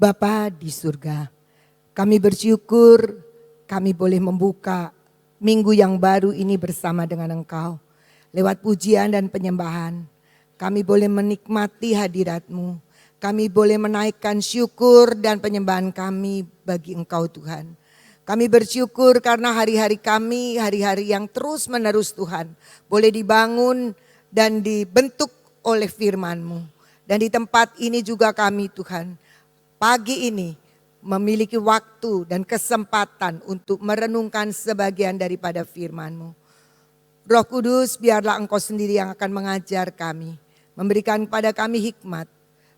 Bapa di surga, kami bersyukur kami boleh membuka minggu yang baru ini bersama dengan Engkau. Lewat pujian dan penyembahan, kami boleh menikmati hadirat-Mu. Kami boleh menaikkan syukur dan penyembahan kami bagi Engkau Tuhan. Kami bersyukur karena hari-hari kami, hari-hari yang terus menerus Tuhan, boleh dibangun dan dibentuk oleh firman-Mu. Dan di tempat ini juga kami Tuhan, pagi ini memiliki waktu dan kesempatan untuk merenungkan sebagian daripada firman-Mu. Roh Kudus, biarlah Engkau sendiri yang akan mengajar kami, memberikan kepada kami hikmat,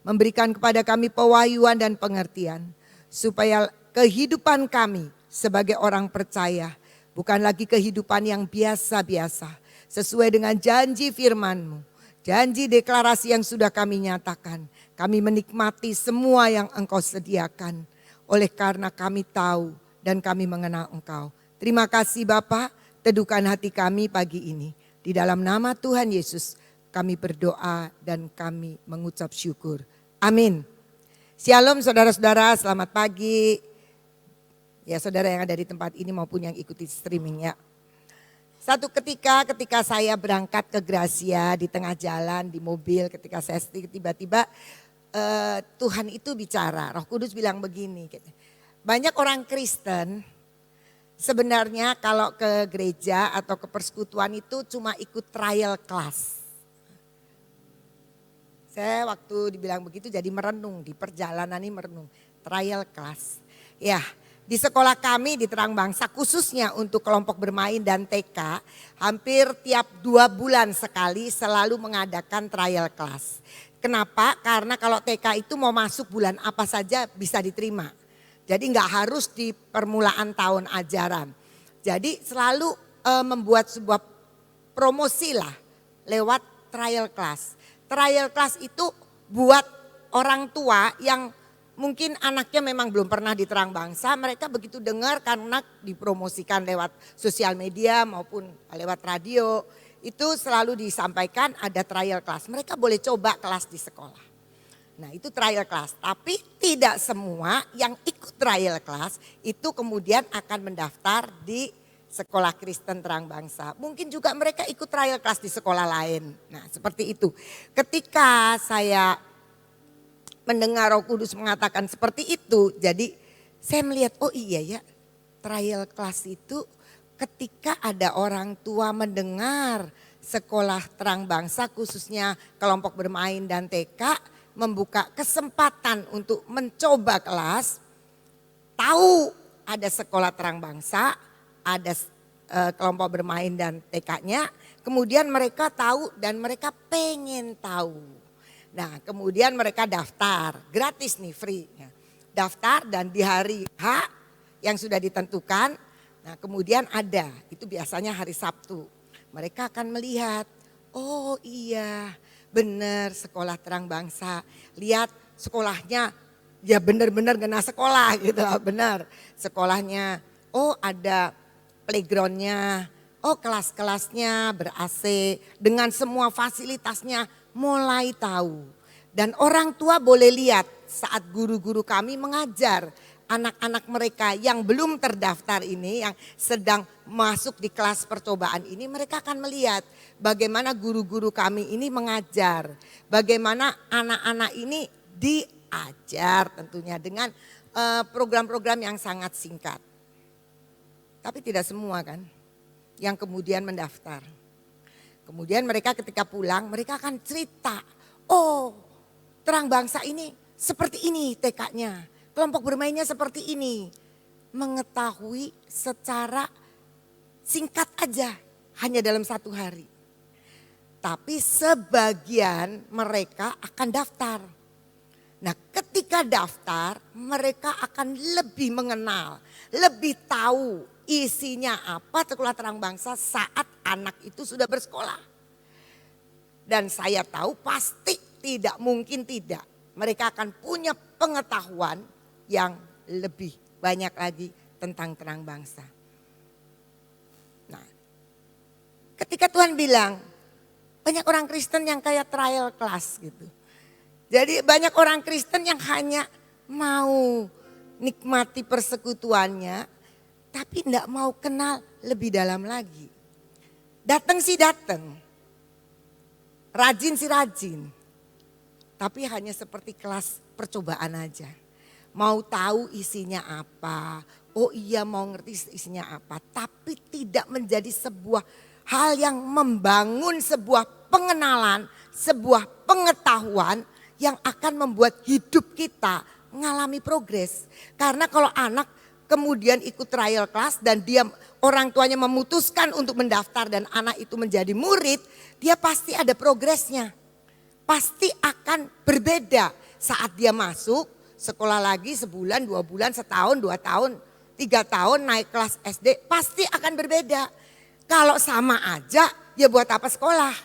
memberikan kepada kami pewahyuan dan pengertian, supaya kehidupan kami sebagai orang percaya bukan lagi kehidupan yang biasa-biasa, sesuai dengan janji firman-Mu, janji deklarasi yang sudah kami nyatakan. Kami menikmati semua yang Engkau sediakan oleh karena kami tahu dan kami mengenal Engkau. Terima kasih Bapa, teduhkan hati kami pagi ini. Di dalam nama Tuhan Yesus kami berdoa dan kami mengucap syukur. Amin. Shalom saudara-saudara, selamat pagi. Ya saudara yang ada di tempat ini maupun yang ikuti streaming ya. Satu ketika saya berangkat ke Gracia di tengah jalan di mobil, ketika saya tiba-tiba Tuhan itu bicara, Roh Kudus bilang begini, banyak orang Kristen sebenarnya kalau ke gereja atau ke persekutuan itu cuma ikut trial class. Saya waktu dibilang begitu jadi merenung, di perjalanan ini merenung, trial class. Ya, di sekolah kami di Terang Bangsa khususnya untuk kelompok bermain dan TK, hampir tiap 2 bulan sekali selalu mengadakan trial class. Kenapa? Karena kalau TK itu mau masuk bulan apa saja bisa diterima. Jadi nggak harus di permulaan tahun ajaran. Jadi selalu membuat sebuah promosi lah lewat trial class. Trial class itu buat orang tua yang mungkin anaknya memang belum pernah di Terang Bangsa, mereka begitu dengar karena dipromosikan lewat sosial media maupun lewat radio, itu selalu disampaikan ada trial class. Mereka boleh coba kelas di sekolah. Nah itu trial class, tapi tidak semua yang ikut trial class itu kemudian akan mendaftar di sekolah Kristen Terang Bangsa. Mungkin juga mereka ikut trial class di sekolah lain. Nah seperti itu. Ketika saya mendengar Roh Kudus mengatakan seperti itu, jadi saya melihat oh iya ya, trial class itu ketika ada orang tua mendengar sekolah Terang Bangsa khususnya kelompok bermain dan TK membuka kesempatan untuk mencoba kelas, tahu ada sekolah Terang Bangsa, ada kelompok bermain dan TK-nya, kemudian mereka tahu dan mereka pengen tahu. Nah kemudian mereka daftar, gratis nih free. Daftar dan di hari H yang sudah ditentukan, nah kemudian ada, itu biasanya hari Sabtu. Mereka akan melihat, oh iya benar sekolah Terang Bangsa. Lihat sekolahnya ya benar-benar kena sekolah gitu, benar. Sekolahnya, oh ada playgroundnya, oh kelas-kelasnya ber-AC dengan semua fasilitasnya mulai tahu. Dan orang tua boleh lihat saat guru-guru kami mengajar anak-anak mereka yang belum terdaftar ini, yang sedang masuk di kelas percobaan ini, mereka akan melihat bagaimana guru-guru kami ini mengajar, bagaimana anak-anak ini diajar tentunya dengan program-program yang sangat singkat. Tapi tidak semua kan yang kemudian mendaftar. Kemudian mereka ketika pulang mereka akan cerita, oh Terang Bangsa ini seperti ini TK-nya. Kelompok bermainnya seperti ini. Mengetahui secara singkat aja, hanya dalam 1 hari. Tapi sebagian mereka akan daftar. Nah ketika daftar mereka akan lebih mengenal, lebih tahu isinya apa sekolah Terang Bangsa saat anak itu sudah bersekolah. Dan saya tahu pasti tidak mungkin tidak. Mereka akan punya pengetahuan yang lebih banyak lagi tentang Terang Bangsa. Nah, ketika Tuhan bilang banyak orang Kristen yang kayak trial class gitu. Jadi banyak orang Kristen yang hanya mau nikmati persekutuannya, tapi enggak mau kenal lebih dalam lagi. Datang sih datang, rajin sih rajin, tapi hanya seperti kelas percobaan aja. Mau tahu isinya apa, oh iya mau ngerti isinya apa, tapi tidak menjadi sebuah hal yang membangun sebuah pengenalan, sebuah pengetahuan yang akan membuat hidup kita mengalami progres. Karena kalau anak kemudian ikut trial class dan dia orang tuanya memutuskan untuk mendaftar dan anak itu menjadi murid, dia pasti ada progresnya. Pasti akan berbeda saat dia masuk sekolah lagi sebulan, 2 bulan, setahun, 2 tahun, 3 tahun naik kelas SD pasti akan berbeda. Kalau sama aja ya buat apa sekolah?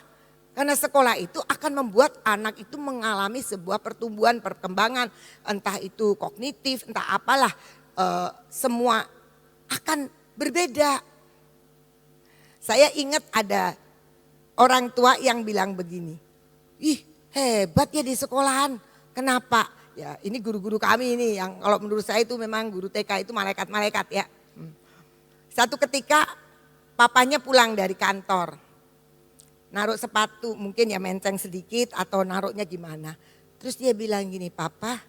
Karena sekolah itu akan membuat anak itu mengalami sebuah pertumbuhan, perkembangan, entah itu kognitif, entah apalah, semua akan berbeda. Saya ingat ada orang tua yang bilang begini, ih hebat ya di sekolahan, kenapa? Ya ini guru-guru kami ini yang kalau menurut saya itu memang guru TK itu malaikat-malaikat ya. Satu ketika papanya pulang dari kantor, naruh sepatu mungkin ya menceng sedikit atau naruhnya gimana. Terus dia bilang gini, papa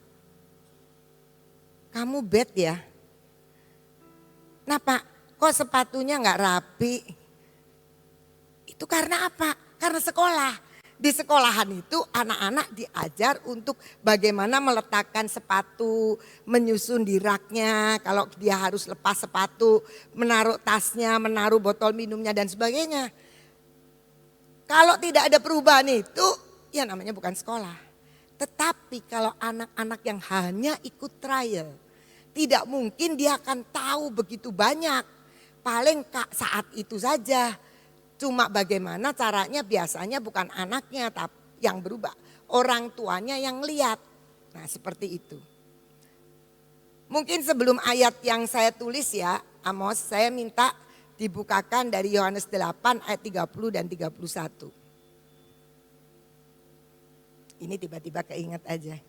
kamu bad ya? Kenapa? Kok sepatunya gak rapi? Itu karena apa? Karena sekolah. Di sekolahan itu anak-anak diajar untuk bagaimana meletakkan sepatu, menyusun di raknya, kalau dia harus lepas sepatu, menaruh tasnya, menaruh botol minumnya dan sebagainya. Kalau tidak ada perubahan itu, ya namanya bukan sekolah. Tetapi kalau anak-anak yang hanya ikut trial, tidak mungkin dia akan tahu begitu banyak. Paling saat itu saja. Cuma bagaimana caranya biasanya bukan anaknya tapi yang berubah. Orang tuanya yang lihat. Nah seperti itu. Mungkin sebelum ayat yang saya tulis ya Amos, saya minta dibukakan dari Yohanes 8 ayat 30 dan 31. Ini tiba-tiba keinget aja.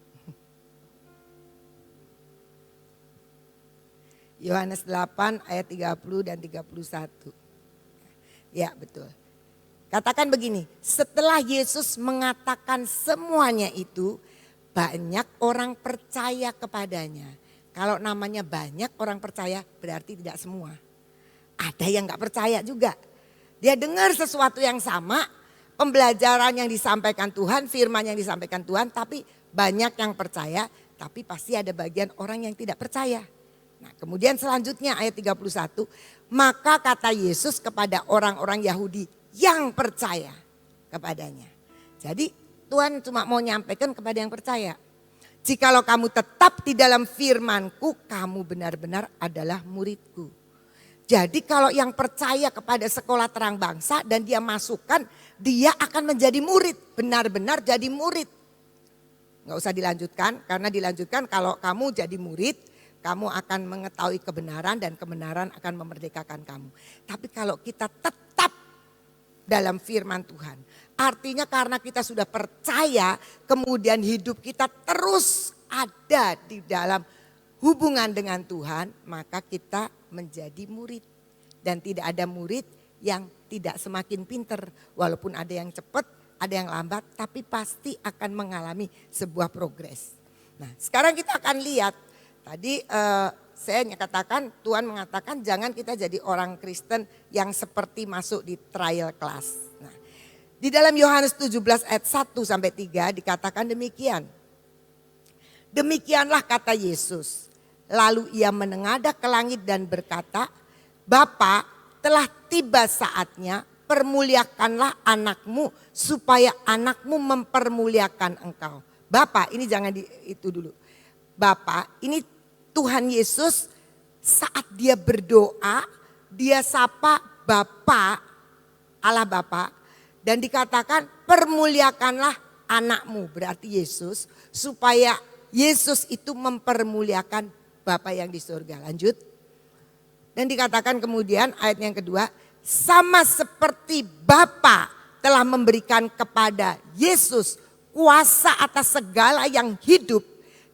Yohanes 8 ayat 30 dan 31. Ya betul. Katakan begini, setelah Yesus mengatakan semuanya itu, banyak orang percaya kepadanya. Kalau namanya banyak orang percaya berarti tidak semua. Ada yang gak percaya juga. Dia dengar sesuatu yang sama, pembelajaran yang disampaikan Tuhan, firman yang disampaikan Tuhan, tapi banyak yang percaya, tapi pasti ada bagian orang yang tidak percaya. Nah, kemudian selanjutnya ayat 31, maka kata Yesus kepada orang-orang Yahudi yang percaya kepadanya. Jadi Tuhan cuma mau nyampaikan kepada yang percaya. Jikalau kamu tetap di dalam firman-Ku, kamu benar-benar adalah murid-Ku. Jadi kalau yang percaya kepada sekolah terang bangsa dan dia masukkan, dia akan menjadi murid, benar-benar jadi murid. Gak usah dilanjutkan, karena dilanjutkan kalau kamu jadi murid, kamu akan mengetahui kebenaran dan kebenaran akan memerdekakan kamu. Tapi kalau kita tetap dalam firman Tuhan, artinya karena kita sudah percaya, kemudian hidup kita terus ada di dalam hubungan dengan Tuhan, maka kita menjadi murid. Dan tidak ada murid yang tidak semakin pinter, walaupun ada yang cepat, ada yang lambat, tapi pasti akan mengalami sebuah progres. Nah sekarang kita akan lihat. Tadi saya katakan Tuhan mengatakan jangan kita jadi orang Kristen yang seperti masuk di trial class. Nah, di dalam Yohanes 17 ayat 1 sampai 3 dikatakan demikian. Demikianlah kata Yesus. Lalu ia menengadah ke langit dan berkata, Bapa telah tiba saatnya, permuliakanlah anakmu supaya anakmu mempermuliakan engkau. Bapa ini jangan itu dulu. Bapak, ini Tuhan Yesus saat dia berdoa, dia sapa Bapa, Allah Bapa, dan dikatakan permuliakanlah anakmu, berarti Yesus, supaya Yesus itu mempermuliakan Bapa yang di surga. Lanjut. Dan dikatakan kemudian ayat yang kedua, sama seperti Bapa telah memberikan kepada Yesus kuasa atas segala yang hidup,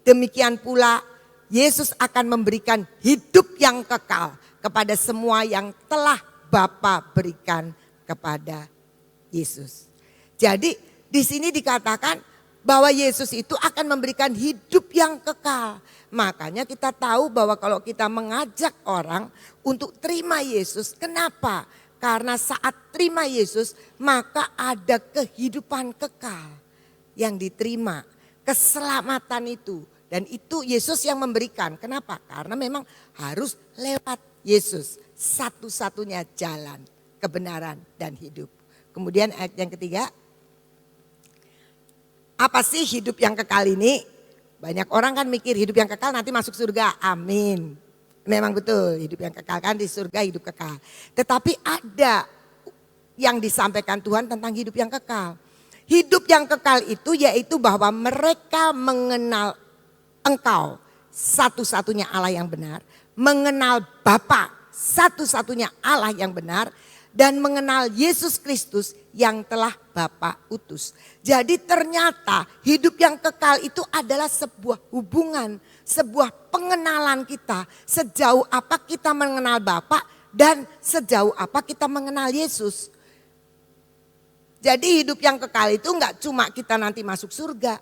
demikian pula Yesus akan memberikan hidup yang kekal kepada semua yang telah Bapa berikan kepada Yesus. Jadi di sini dikatakan bahwa Yesus itu akan memberikan hidup yang kekal. Makanya kita tahu bahwa kalau kita mengajak orang untuk terima Yesus, kenapa? Karena saat terima Yesus maka ada kehidupan kekal yang diterima, keselamatan itu. Dan itu Yesus yang memberikan. Kenapa? Karena memang harus lewat Yesus. Satu-satunya jalan, kebenaran dan hidup. Kemudian ayat yang ketiga. Apa sih hidup yang kekal ini? Banyak orang kan mikir hidup yang kekal nanti masuk surga. Amin. Memang betul hidup yang kekal kan di surga hidup kekal. Tetapi ada yang disampaikan Tuhan tentang hidup yang kekal. Hidup yang kekal itu yaitu bahwa mereka mengenal Engkau satu-satunya Allah yang benar, mengenal Bapa satu-satunya Allah yang benar, dan mengenal Yesus Kristus yang telah Bapa utus. Jadi ternyata hidup yang kekal itu adalah sebuah hubungan, sebuah pengenalan kita. Sejauh apa kita mengenal Bapa dan sejauh apa kita mengenal Yesus. Jadi hidup yang kekal itu enggak cuma kita nanti masuk surga.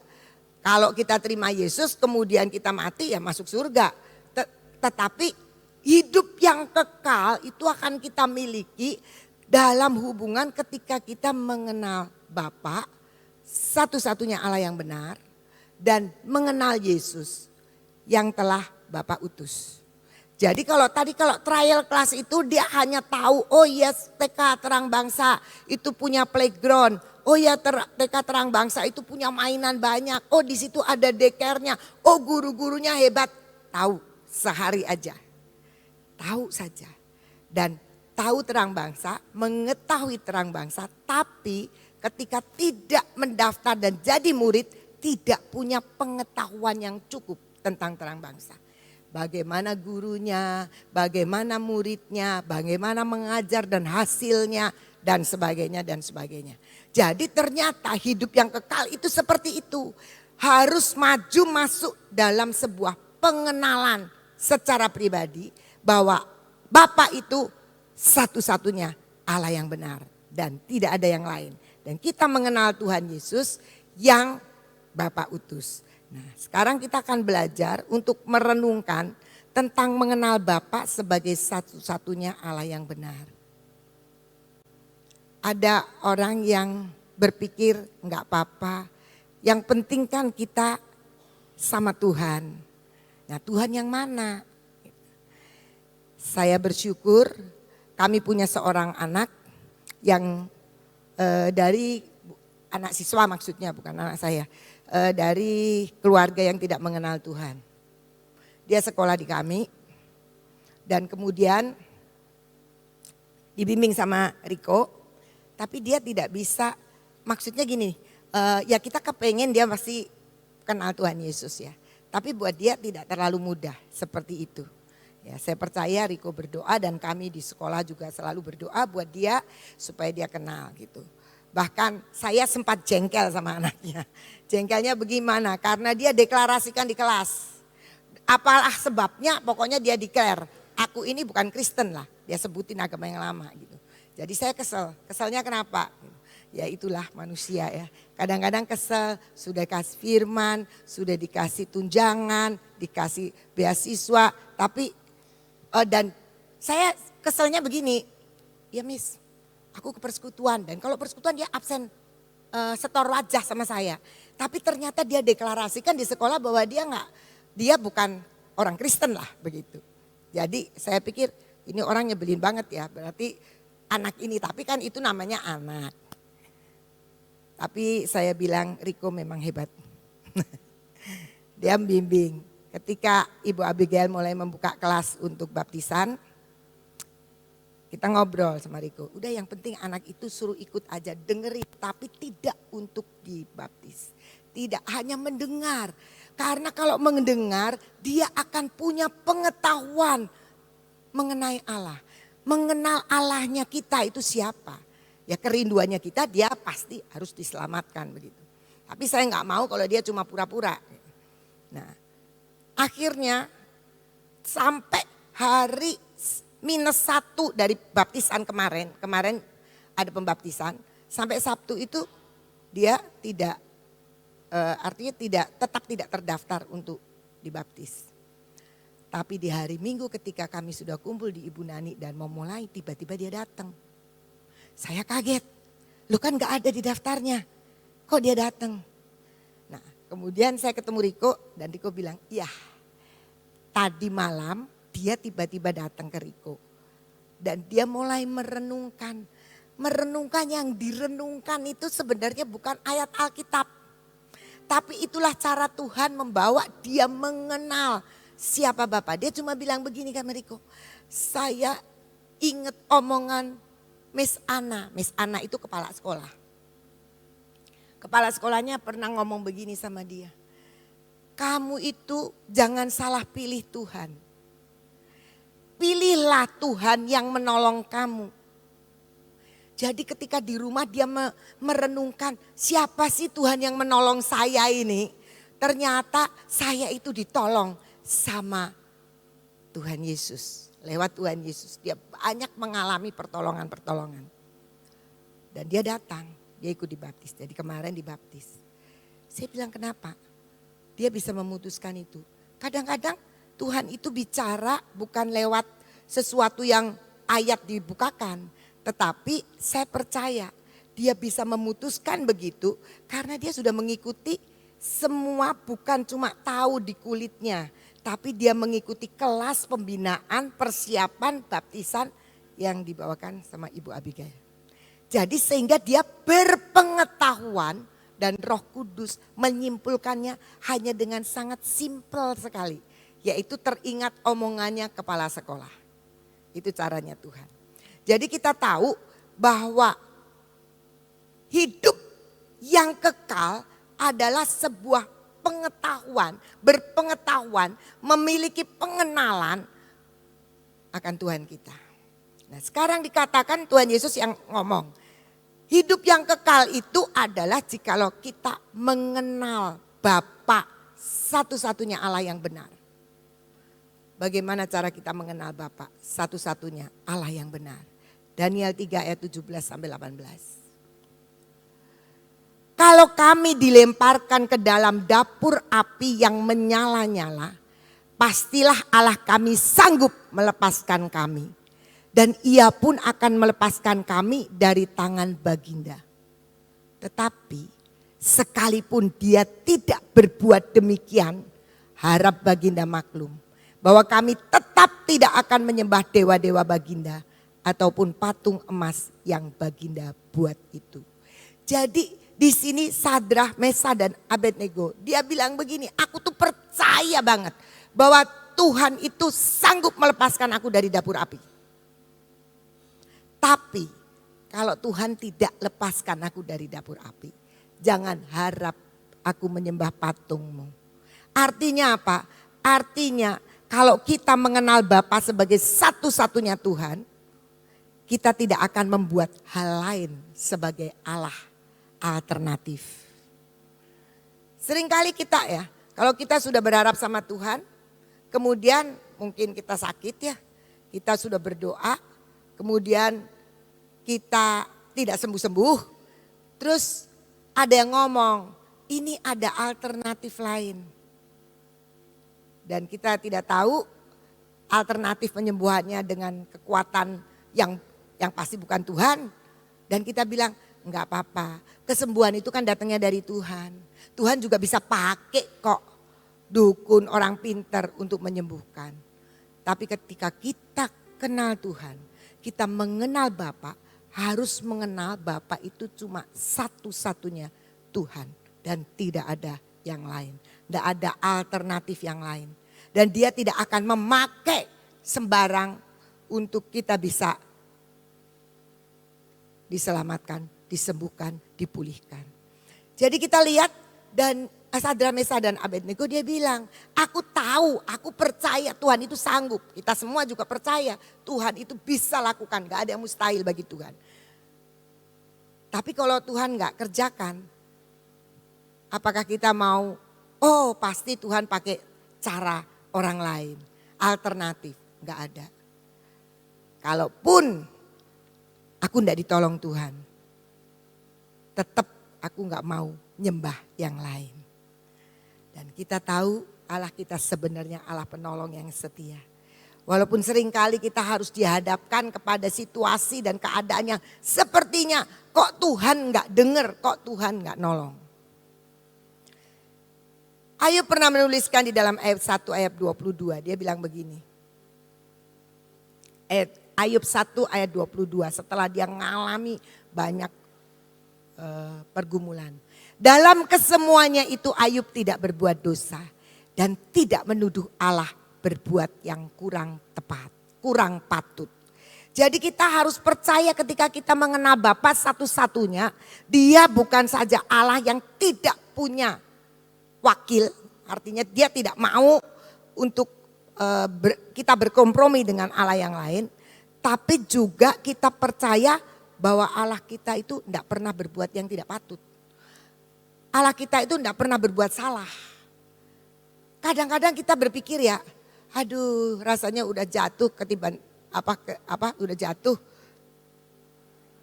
Kalau kita terima Yesus kemudian kita mati ya masuk surga. Tetapi hidup yang kekal itu akan kita miliki dalam hubungan ketika kita mengenal Bapa satu-satunya Allah yang benar dan mengenal Yesus yang telah Bapa utus. Jadi kalau trial class itu dia hanya tahu oh yes TK Terang Bangsa itu punya playground. Oh ya TK Terang Bangsa itu punya mainan banyak. Oh di situ ada daycare-nya. Oh guru-gurunya hebat. Tahu sehari aja. Tahu saja. Dan tahu Terang Bangsa, mengetahui Terang Bangsa. Tapi ketika tidak mendaftar dan jadi murid tidak punya pengetahuan yang cukup tentang Terang Bangsa. Bagaimana gurunya, bagaimana muridnya, bagaimana mengajar dan hasilnya dan sebagainya dan sebagainya. Jadi ternyata hidup yang kekal itu seperti itu. Harus maju masuk dalam sebuah pengenalan secara pribadi bahwa Bapa itu satu-satunya Allah yang benar dan tidak ada yang lain. Dan kita mengenal Tuhan Yesus yang Bapa utus. Nah, sekarang kita akan belajar untuk merenungkan tentang mengenal Bapa sebagai satu-satunya Allah yang benar. Ada orang yang berpikir enggak apa-apa, yang penting kan kita sama Tuhan. Nah Tuhan yang mana? Saya bersyukur kami punya seorang anak yang dari anak siswa maksudnya bukan anak saya. Dari keluarga yang tidak mengenal Tuhan. Dia sekolah di kami dan kemudian dibimbing sama Riko. Tapi dia tidak bisa, maksudnya gini, ya kita kepengen dia pasti kenal Tuhan Yesus ya. Tapi buat dia tidak terlalu mudah seperti itu. Ya, saya percaya Riko berdoa dan kami di sekolah juga selalu berdoa buat dia supaya dia kenal gitu. Bahkan saya sempat jengkel sama anaknya. Jengkelnya bagaimana? Karena dia deklarasikan di kelas. Apalah sebabnya pokoknya dia declare, aku ini bukan Kristen lah. Dia sebutin agama yang lama gitu. Jadi saya kesel, keselnya kenapa? Ya itulah manusia ya. Kadang-kadang kesel, sudah dikasih firman, sudah dikasih tunjangan, dikasih beasiswa. Tapi dan saya keselnya begini, ya Miss aku ke persekutuan. Dan kalau persekutuan dia absen setor wajah sama saya. Tapi ternyata dia deklarasikan di sekolah bahwa dia bukan orang Kristen lah begitu. Jadi saya pikir ini orang nyebelin banget ya, berarti anak ini, tapi kan itu namanya anak. Tapi saya bilang Riko memang hebat. Dia membimbing. Ketika Ibu Abigail mulai membuka kelas untuk baptisan, kita ngobrol sama Riko. Udah yang penting anak itu suruh ikut aja, dengerin tapi tidak untuk dibaptis. Tidak hanya mendengar. Karena kalau mendengar dia akan punya pengetahuan mengenai Allah. Mengenal Allahnya kita itu siapa. Ya kerinduannya kita dia pasti harus diselamatkan begitu. Tapi saya nggak mau kalau dia cuma pura-pura. Nah Akhirnya sampai hari -1 dari baptisan kemarin ada pembaptisan, sampai Sabtu itu dia tidak, artinya tetap tidak terdaftar untuk dibaptis. Tapi di hari Minggu ketika kami sudah kumpul di Ibu Nani dan mau mulai, tiba-tiba dia datang. Saya kaget, lu kan gak ada di daftarnya, kok dia datang? Nah kemudian saya ketemu Riko dan Riko bilang, iya tadi malam dia tiba-tiba datang ke Riko. Dan dia mulai merenungkan. Merenungkan, yang direnungkan itu sebenarnya bukan ayat Alkitab. Tapi itulah cara Tuhan membawa dia mengenal siapa Bapa. Dia cuma bilang begini kan Riko, saya ingat omongan Miss Ana. Miss Ana itu kepala sekolah. Kepala sekolahnya pernah ngomong begini sama dia. Kamu itu jangan salah pilih Tuhan. Pilihlah Tuhan yang menolong kamu. Jadi ketika di rumah dia merenungkan siapa sih Tuhan yang menolong saya ini. Ternyata saya itu ditolong sama Tuhan Yesus. Lewat Tuhan Yesus dia banyak mengalami pertolongan-pertolongan. Dan dia datang, dia ikut dibaptis. Jadi kemarin dibaptis. Saya bilang kenapa? Dia bisa memutuskan itu. Kadang-kadang Tuhan itu bicara bukan lewat sesuatu yang ayat dibukakan. Tetapi saya percaya dia bisa memutuskan begitu karena dia sudah mengikuti semua, bukan cuma tahu di kulitnya. Tapi dia mengikuti kelas pembinaan persiapan baptisan yang dibawakan sama Ibu Abigail. Jadi sehingga dia berpengetahuan dan Roh Kudus menyimpulkannya hanya dengan sangat simpel sekali. Yaitu teringat omongannya kepala sekolah. Itu caranya Tuhan. Jadi kita tahu bahwa hidup yang kekal adalah sebuah pengetahuan, berpengetahuan, memiliki pengenalan akan Tuhan kita. Nah sekarang dikatakan Tuhan Yesus yang ngomong, hidup yang kekal itu adalah jikalau kita mengenal Bapa satu-satunya Allah yang benar. Bagaimana cara kita mengenal Bapa satu-satunya Allah yang benar? Daniel 3 ayat 17 sampai 18. Kalau kami dilemparkan ke dalam dapur api yang menyala-nyala, pastilah Allah kami sanggup melepaskan kami. Dan ia pun akan melepaskan kami dari tangan Baginda. Tetapi sekalipun dia tidak berbuat demikian, harap Baginda maklum bahwa kami tetap tidak akan menyembah dewa-dewa Baginda ataupun patung emas yang Baginda buat itu. Jadi di sini Sadrah, Mesah dan Abednego dia bilang begini, aku tuh percaya banget bahwa Tuhan itu sanggup melepaskan aku dari dapur api. Tapi kalau Tuhan tidak lepaskan aku dari dapur api, jangan harap aku menyembah patungmu. Artinya apa? Artinya kalau kita mengenal Bapa sebagai satu-satunya Tuhan, kita tidak akan membuat hal lain sebagai Allah alternatif. Seringkali kita ya, kalau kita sudah berharap sama Tuhan, kemudian mungkin kita sakit ya, kita sudah berdoa, kemudian kita tidak sembuh-sembuh, terus ada yang ngomong, ini ada alternatif lain. Dan kita tidak tahu alternatif penyembuhannya dengan kekuatan yang pasti bukan Tuhan. Dan kita bilang enggak apa-apa, kesembuhan itu kan datangnya dari Tuhan. Tuhan juga bisa pakai kok dukun orang pintar untuk menyembuhkan. Tapi ketika kita kenal Tuhan, kita mengenal Bapa, harus mengenal Bapa itu cuma satu-satunya Tuhan. Dan tidak ada yang lain. Tidak ada alternatif yang lain. Dan dia tidak akan memakai sembarang untuk kita bisa diselamatkan, disembuhkan, dipulihkan. Jadi kita lihat dan Sadrah, Mesah dan Abednego dia bilang, aku tahu, aku percaya Tuhan itu sanggup. Kita semua juga percaya Tuhan itu bisa lakukan, gak ada yang mustahil bagi Tuhan. Tapi kalau Tuhan gak kerjakan, apakah kita mau, oh pasti Tuhan pakai cara orang lain. Alternatif, gak ada. Kalaupun aku gak ditolong Tuhan, tetap aku gak mau nyembah yang lain. Dan kita tahu Allah kita sebenarnya Allah penolong yang setia. Walaupun seringkali kita harus dihadapkan kepada situasi dan keadaan yang sepertinya kok Tuhan gak denger, kok Tuhan gak nolong. Ayub pernah menuliskan di dalam ayat 1 ayat 22, dia bilang begini. Ayub 1 ayat 22 setelah dia mengalami banyak pergumulan. Dalam kesemuanya itu Ayub tidak berbuat dosa dan tidak menuduh Allah berbuat yang kurang tepat, kurang patut. Jadi kita harus percaya ketika kita mengenal Bapa satu-satunya, dia bukan saja Allah yang tidak punya wakil, artinya dia tidak mau untuk kita berkompromi dengan Allah yang lain. Tapi juga kita percaya bahwa Allah kita itu tidak pernah berbuat yang tidak patut. Allah kita itu tidak pernah berbuat salah. Kadang-kadang kita berpikir ya, aduh rasanya udah jatuh ketiban udah jatuh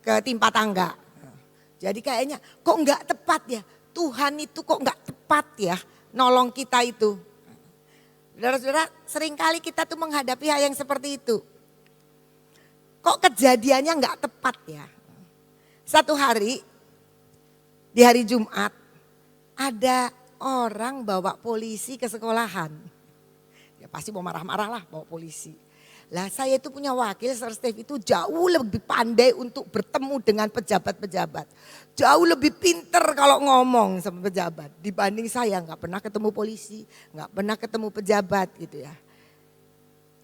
ketimpa tangga. Jadi kayaknya kok nggak tepat ya, Tuhan itu kok nggak tepat ya nolong kita itu. Saudara-saudara, seringkali kita tuh menghadapi hal yang seperti itu. Kok kejadiannya nggak tepat ya. Satu hari, di hari Jumat, ada orang bawa polisi ke sekolahan. Ya pasti mau marah-marah lah bawa polisi. Lah saya itu punya wakil, Sir Steve itu jauh lebih pandai untuk bertemu dengan pejabat-pejabat. Jauh lebih pinter kalau ngomong sama pejabat. Dibanding saya nggak pernah ketemu polisi, nggak pernah ketemu pejabat gitu ya.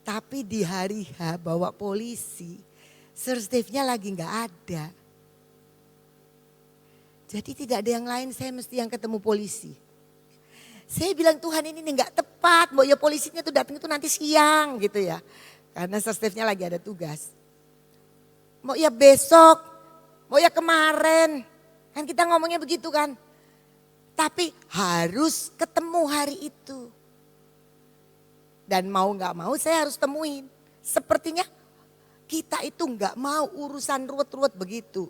Tapi di hari H bawa polisi, Sir Steve-nya lagi nggak ada. Jadi tidak ada yang lain, saya mesti yang ketemu polisi. Saya bilang Tuhan ini nggak tepat, mau ya polisinya tuh datang itu nanti siang gitu ya. Karena Sir Steve-nya lagi ada tugas. Mau ya besok, mau ya kemarin. Kan kita ngomongnya begitu kan. Tapi harus ketemu hari itu. Dan mau gak mau saya harus temuin. Sepertinya kita itu gak mau urusan ruwet-ruwet begitu.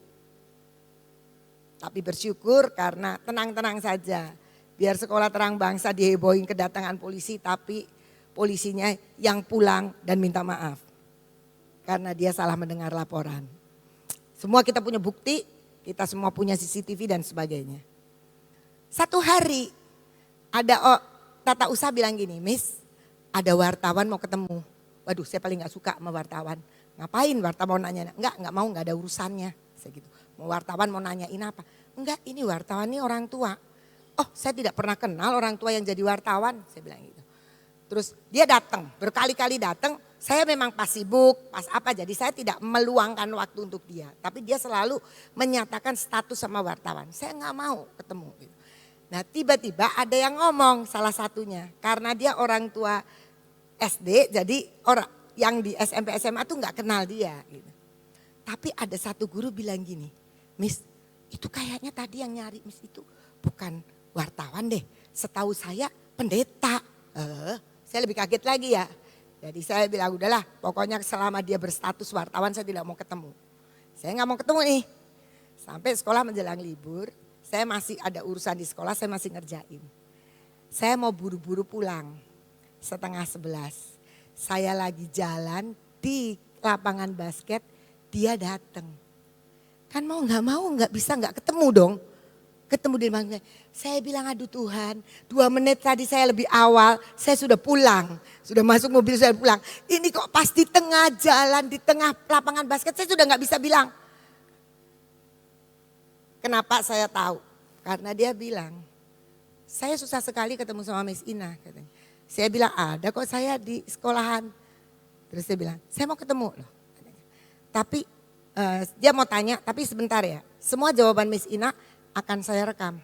Tapi bersyukur karena tenang-tenang saja. Biar sekolah terang bangsa dihebohin kedatangan polisi, tapi polisinya yang pulang dan minta maaf. Karena dia salah mendengar laporan. Semua kita punya bukti, kita semua punya CCTV dan sebagainya. Satu hari ada tata usaha bilang gini, Miss ada wartawan mau ketemu. Waduh saya paling gak suka sama wartawan. Ngapain wartawan nanya? Enggak mau, gak ada urusannya. Saya gitu. Mau wartawan mau nanyain apa? Enggak, ini wartawan ini orang tua. Oh saya tidak pernah kenal orang tua yang jadi wartawan, saya bilang gitu. Terus dia datang, berkali-kali datang, saya memang pas sibuk, pas apa, jadi saya tidak meluangkan waktu untuk dia. Tapi dia selalu menyatakan status sama wartawan, saya gak mau ketemu. Gitu. Nah tiba-tiba ada yang ngomong salah satunya, karena dia orang tua SD, jadi orang yang di SMP SMA tuh gak kenal dia. Gitu. Tapi ada satu guru bilang gini, Miss itu kayaknya tadi yang nyari Miss itu bukan wartawan deh, setahu saya pendeta. Saya lebih kaget lagi ya. Jadi saya bilang udahlah pokoknya selama dia berstatus wartawan saya tidak mau ketemu. Saya gak mau ketemu nih. Sampai sekolah menjelang libur, saya masih ada urusan di sekolah, saya masih ngerjain. Saya mau buru-buru pulang, 10:30. Saya lagi jalan di lapangan basket, dia datang. Kan mau gak bisa gak ketemu dong. Ketemu di mana? Saya bilang aduh Tuhan 2 menit tadi saya lebih awal saya sudah pulang. Sudah masuk mobil saya pulang. Ini kok pas di tengah jalan di tengah lapangan basket saya sudah gak bisa bilang. Kenapa saya tahu? Karena dia bilang saya susah sekali ketemu sama Miss Ina. Katanya. Saya bilang ada kok saya di sekolahan. Terus dia bilang saya mau ketemu loh. Tapi dia mau tanya tapi sebentar ya. Semua jawaban Miss Ina akan saya rekam.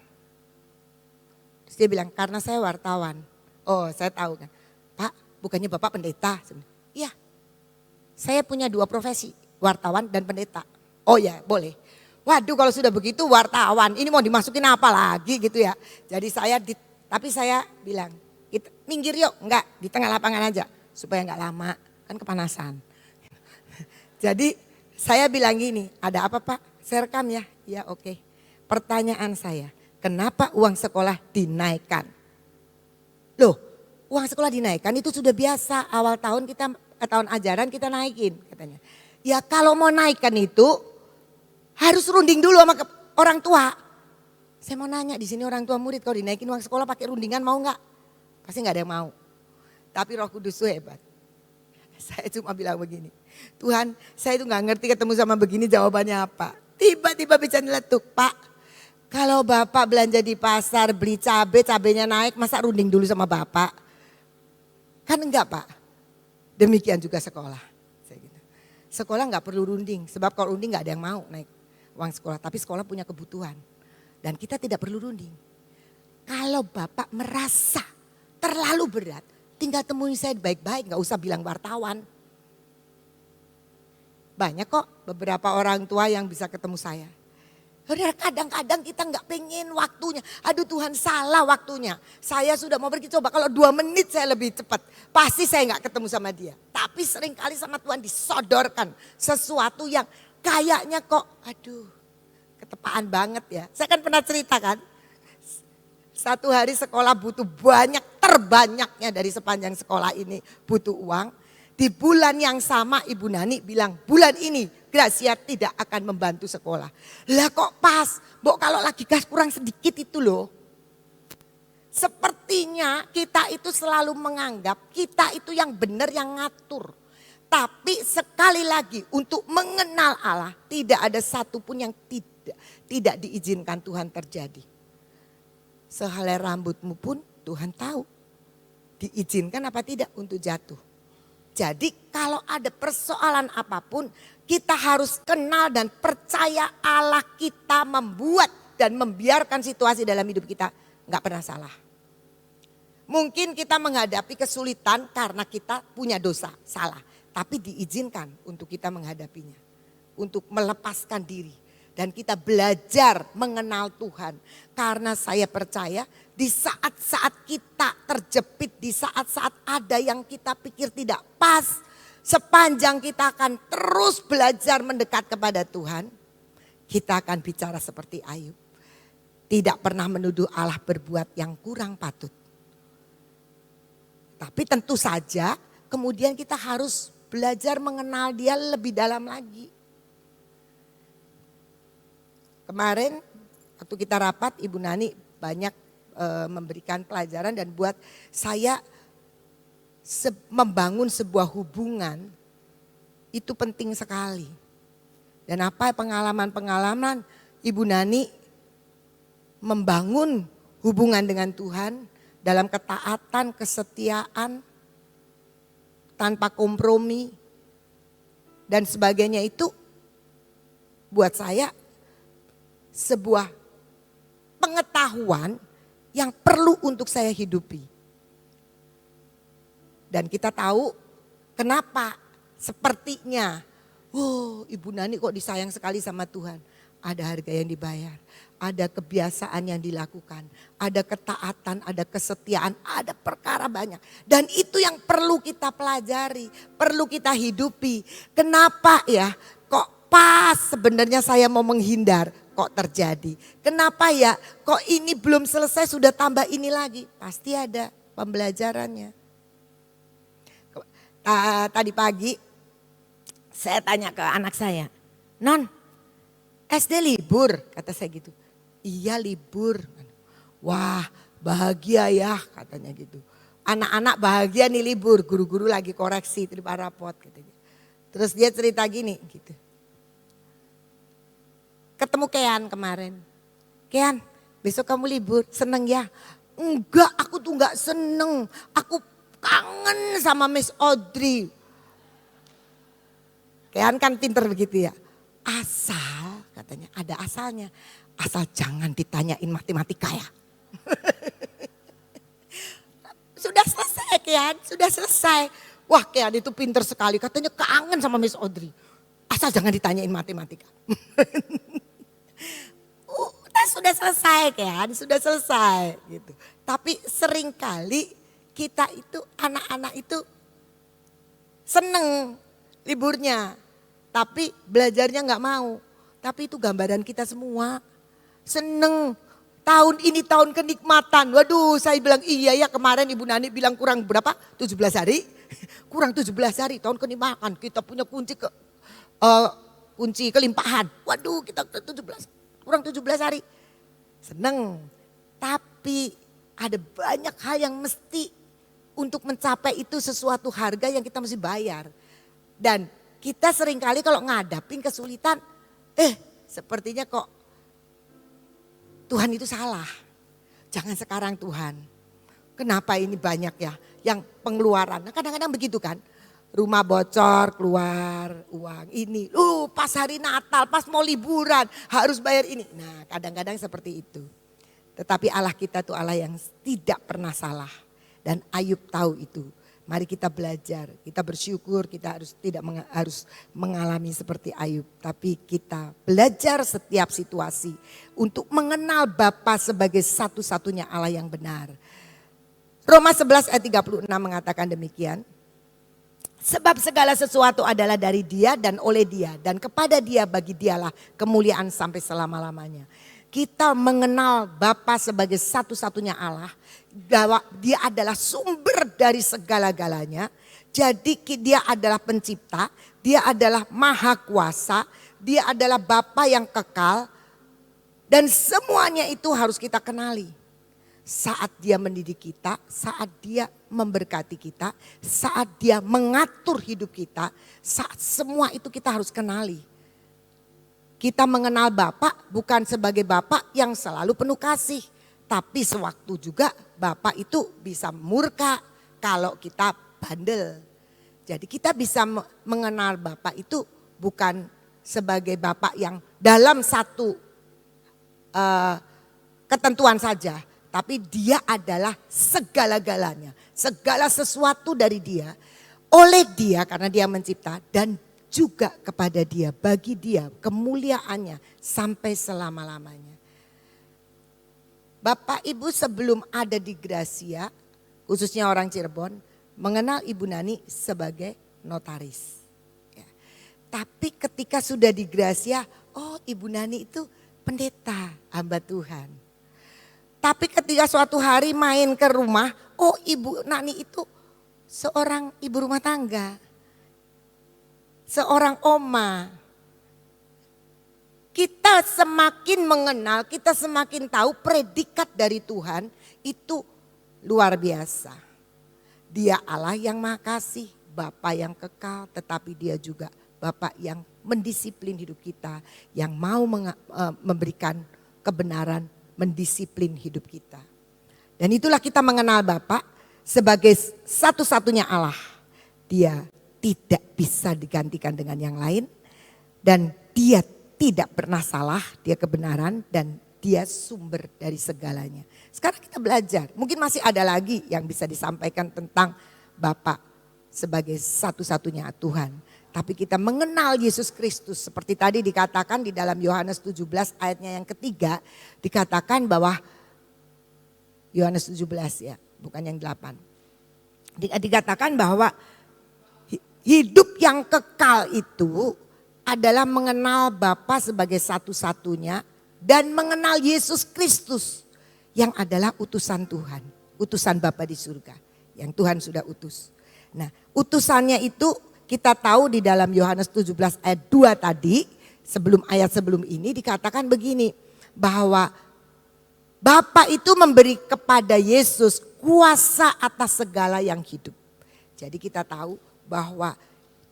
Terus dia bilang karena saya wartawan. Oh saya tahu kan. Pak bukannya Bapak pendeta? Iya. Saya punya 2 profesi. Wartawan dan pendeta. Oh ya boleh. Waduh kalau sudah begitu wartawan. Ini mau dimasukin apa lagi gitu ya. Jadi tapi saya bilang Kita minggir yuk, enggak di tengah lapangan aja supaya enggak lama, kan kepanasan. Jadi saya bilang gini, ada apa Pak? Saya rekam ya, ya oke. Pertanyaan saya, kenapa uang sekolah dinaikkan? Loh, uang sekolah dinaikkan itu sudah biasa, awal tahun kita, tahun ajaran kita naikin katanya. Ya kalau mau naikkan itu harus runding dulu sama orang tua. Saya mau nanya di sini orang tua murid kalau dinaikin uang sekolah pakai rundingan mau nggak? Pasti nggak ada yang mau. Tapi Roh Kudus itu hebat. Saya cuma bilang begini, Tuhan saya itu nggak ngerti ketemu sama begini jawabannya apa. Tiba-tiba bisa nyeletuk, Pak kalau Bapak belanja di pasar beli cabai, cabainya naik masa runding dulu sama Bapak? Kan enggak Pak. Demikian juga sekolah. Saya gitu. Sekolah nggak perlu runding, sebab kalau runding nggak ada yang mau naik uang sekolah. Tapi sekolah punya kebutuhan dan kita tidak perlu runding. Kalau Bapak merasa terlalu berat, tinggal temuin saya baik-baik, nggak usah bilang wartawan. Banyak kok beberapa orang tua yang bisa ketemu saya. Kadang-kadang kita nggak pengen waktunya. Aduh Tuhan salah waktunya. Saya sudah mau pergi coba kalau 2 menit saya lebih cepat. Pasti saya nggak ketemu sama dia. Tapi seringkali sama Tuhan disodorkan sesuatu yang kayaknya kok aduh ketepaan banget ya. Saya kan pernah cerita kan. Satu hari sekolah butuh banyak, terbanyaknya dari sepanjang sekolah ini butuh uang. Di bulan yang sama Ibu Nani bilang bulan ini Gracia tidak akan membantu sekolah. Lah kok pas, Mbok kalau lagi gas kurang sedikit itu loh. Sepertinya kita itu selalu menganggap kita itu yang benar yang ngatur. Tapi sekali lagi untuk mengenal Allah tidak ada satupun yang tidak diizinkan Tuhan terjadi. Sehelai rambutmu pun Tuhan tahu. Diizinkan apa tidak untuk jatuh. Jadi kalau ada persoalan apapun kita harus kenal dan percaya Allah kita membuat dan membiarkan situasi dalam hidup kita nggak pernah salah. Mungkin kita menghadapi kesulitan karena kita punya dosa, salah. Tapi diizinkan untuk kita menghadapinya. Untuk melepaskan diri. Dan kita belajar mengenal Tuhan. Karena saya percaya di saat-saat kita terjepit, di saat-saat ada yang kita pikir tidak pas. Sepanjang kita akan terus belajar mendekat kepada Tuhan. Kita akan bicara seperti Ayub. Tidak pernah menuduh Allah berbuat yang kurang patut. Tapi tentu saja kemudian kita harus belajar mengenal dia lebih dalam lagi. Kemarin waktu kita rapat Ibu Nani banyak memberikan pelajaran dan buat saya membangun sebuah hubungan itu penting sekali. Dan apa pengalaman-pengalaman Ibu Nani membangun hubungan dengan Tuhan dalam ketaatan, kesetiaan, tanpa kompromi dan sebagainya itu buat saya sebuah pengetahuan yang perlu untuk saya hidupi. Dan kita tahu kenapa sepertinya, Ibu Nani kok disayang sekali sama Tuhan. Ada harga yang dibayar, ada kebiasaan yang dilakukan, ada ketaatan, ada kesetiaan, ada perkara banyak. Dan itu yang perlu kita pelajari, perlu kita hidupi. Kenapa ya kok pas sebenarnya saya mau menghindar kok terjadi. Kenapa ya kok ini belum selesai sudah tambah ini lagi. Pasti ada pembelajarannya. Tadi pagi saya tanya ke anak saya, Non, SD libur? Kata saya gitu. Iya libur. Wah bahagia ya katanya gitu. Anak-anak bahagia nih libur, guru-guru lagi koreksi terima rapot katanya. Terus dia cerita gini gitu. Ketemu Kean kemarin. Kean besok kamu libur, seneng ya? Enggak, aku tuh enggak seneng. Aku kangen sama Miss Audrey. Kean kan pinter begitu ya. Asal katanya ada asalnya. Asal jangan ditanyain matematika ya. Sudah selesai Kean, sudah selesai. Wah Kean itu pinter sekali, katanya kangen sama Miss Audrey. Asal jangan ditanyain matematika. Sudah selesai Kean, sudah selesai gitu. Tapi seringkali kita itu anak-anak itu seneng liburnya. Tapi belajarnya nggak mau. Tapi itu gambaran kita semua. Seneng. Tahun ini tahun kenikmatan. Waduh, saya bilang iya ya, kemarin Ibu Nani bilang kurang berapa? 17 hari. Kurang 17 hari tahun kenikmatan. Kita punya kunci kelimpahan. Waduh, kita 17. Kurang 17 hari. Seneng. Tapi ada banyak hal yang mesti untuk mencapai itu sesuatu harga yang kita mesti bayar. Dan kita seringkali kalau ngadapin kesulitan, sepertinya kok Tuhan itu salah. Jangan sekarang Tuhan. Kenapa ini banyak ya yang pengeluaran. Nah, kadang-kadang begitu kan. Rumah bocor, keluar uang ini. Pas hari Natal, pas mau liburan harus bayar ini. Nah, kadang-kadang seperti itu. Tetapi Allah kita tuh Allah yang tidak pernah salah. Dan Ayub tahu itu. Mari kita belajar, kita bersyukur, kita harus mengalami seperti Ayub. Tapi kita belajar setiap situasi untuk mengenal Bapa sebagai satu-satunya Allah yang benar. Roma 11 ayat 36 mengatakan demikian. Sebab segala sesuatu adalah dari Dia dan oleh Dia. Dan kepada Dia bagi Dialah kemuliaan sampai selama-lamanya. Kita mengenal Bapa sebagai satu-satunya Allah. Bahwa Dia adalah sumber dari segala-galanya. Jadi Dia adalah pencipta, Dia adalah maha kuasa, Dia adalah Bapa yang kekal. Dan semuanya itu harus kita kenali. Saat Dia mendidik kita, saat Dia memberkati kita, saat Dia mengatur hidup kita, saat semua itu kita harus kenali. Kita mengenal Bapa bukan sebagai Bapa yang selalu penuh kasih. Tapi sewaktu juga Bapa itu bisa murka kalau kita bandel. Jadi kita bisa mengenal Bapa itu bukan sebagai Bapa yang dalam satu ketentuan saja. Tapi Dia adalah segala-galanya. Segala sesuatu dari Dia, oleh Dia karena Dia mencipta dan juga kepada Dia, bagi Dia kemuliaannya sampai selama-lamanya. Bapak Ibu sebelum ada di Gracia, khususnya orang Cirebon, mengenal Ibu Nani sebagai notaris. Ya. Tapi ketika sudah di Gracia, Ibu Nani itu pendeta, hamba Tuhan. Tapi ketika suatu hari main ke rumah, Ibu Nani itu seorang ibu rumah tangga. Seorang oma. Kita semakin mengenal, kita semakin tahu predikat dari Tuhan itu luar biasa. Dia Allah yang maha kasih, Bapa yang kekal, tetapi Dia juga Bapa yang mendisiplin hidup kita, yang mau memberikan kebenaran, mendisiplin hidup kita. Dan itulah kita mengenal Bapa sebagai satu-satunya Allah. Dia tidak bisa digantikan dengan yang lain dan Dia tidak pernah salah, Dia kebenaran dan Dia sumber dari segalanya. Sekarang kita belajar, mungkin masih ada lagi yang bisa disampaikan tentang Bapa sebagai satu-satunya Tuhan. Tapi kita mengenal Yesus Kristus seperti tadi dikatakan di dalam Yohanes 17 ayatnya yang ketiga. Dikatakan bahwa Yohanes 17 ya, bukan yang 8. Dikatakan bahwa hidup yang kekal itu adalah mengenal Bapa sebagai satu-satunya dan mengenal Yesus Kristus yang adalah utusan Tuhan, utusan Bapa di surga yang Tuhan sudah utus. Nah, utusannya itu kita tahu di dalam Yohanes 17 ayat 2 tadi, ayat sebelum ini dikatakan begini, bahwa Bapa itu memberi kepada Yesus kuasa atas segala yang hidup. Jadi kita tahu bahwa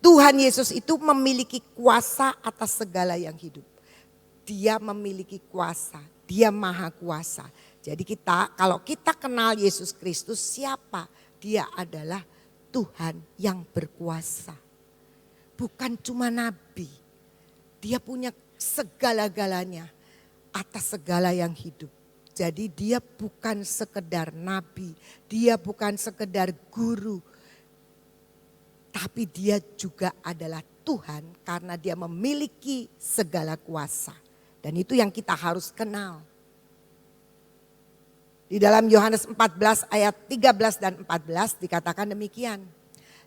Tuhan Yesus itu memiliki kuasa atas segala yang hidup. Dia memiliki kuasa, Dia maha kuasa. Jadi kalau kita kenal Yesus Kristus siapa? Dia adalah Tuhan yang berkuasa. Bukan cuma nabi. Dia punya segala-galanya atas segala yang hidup. Jadi dia bukan sekedar nabi, dia bukan sekedar guru. Tapi dia juga adalah Tuhan karena Dia memiliki segala kuasa. Dan itu yang kita harus kenal. Di dalam Yohanes 14 ayat 13 dan 14 dikatakan demikian.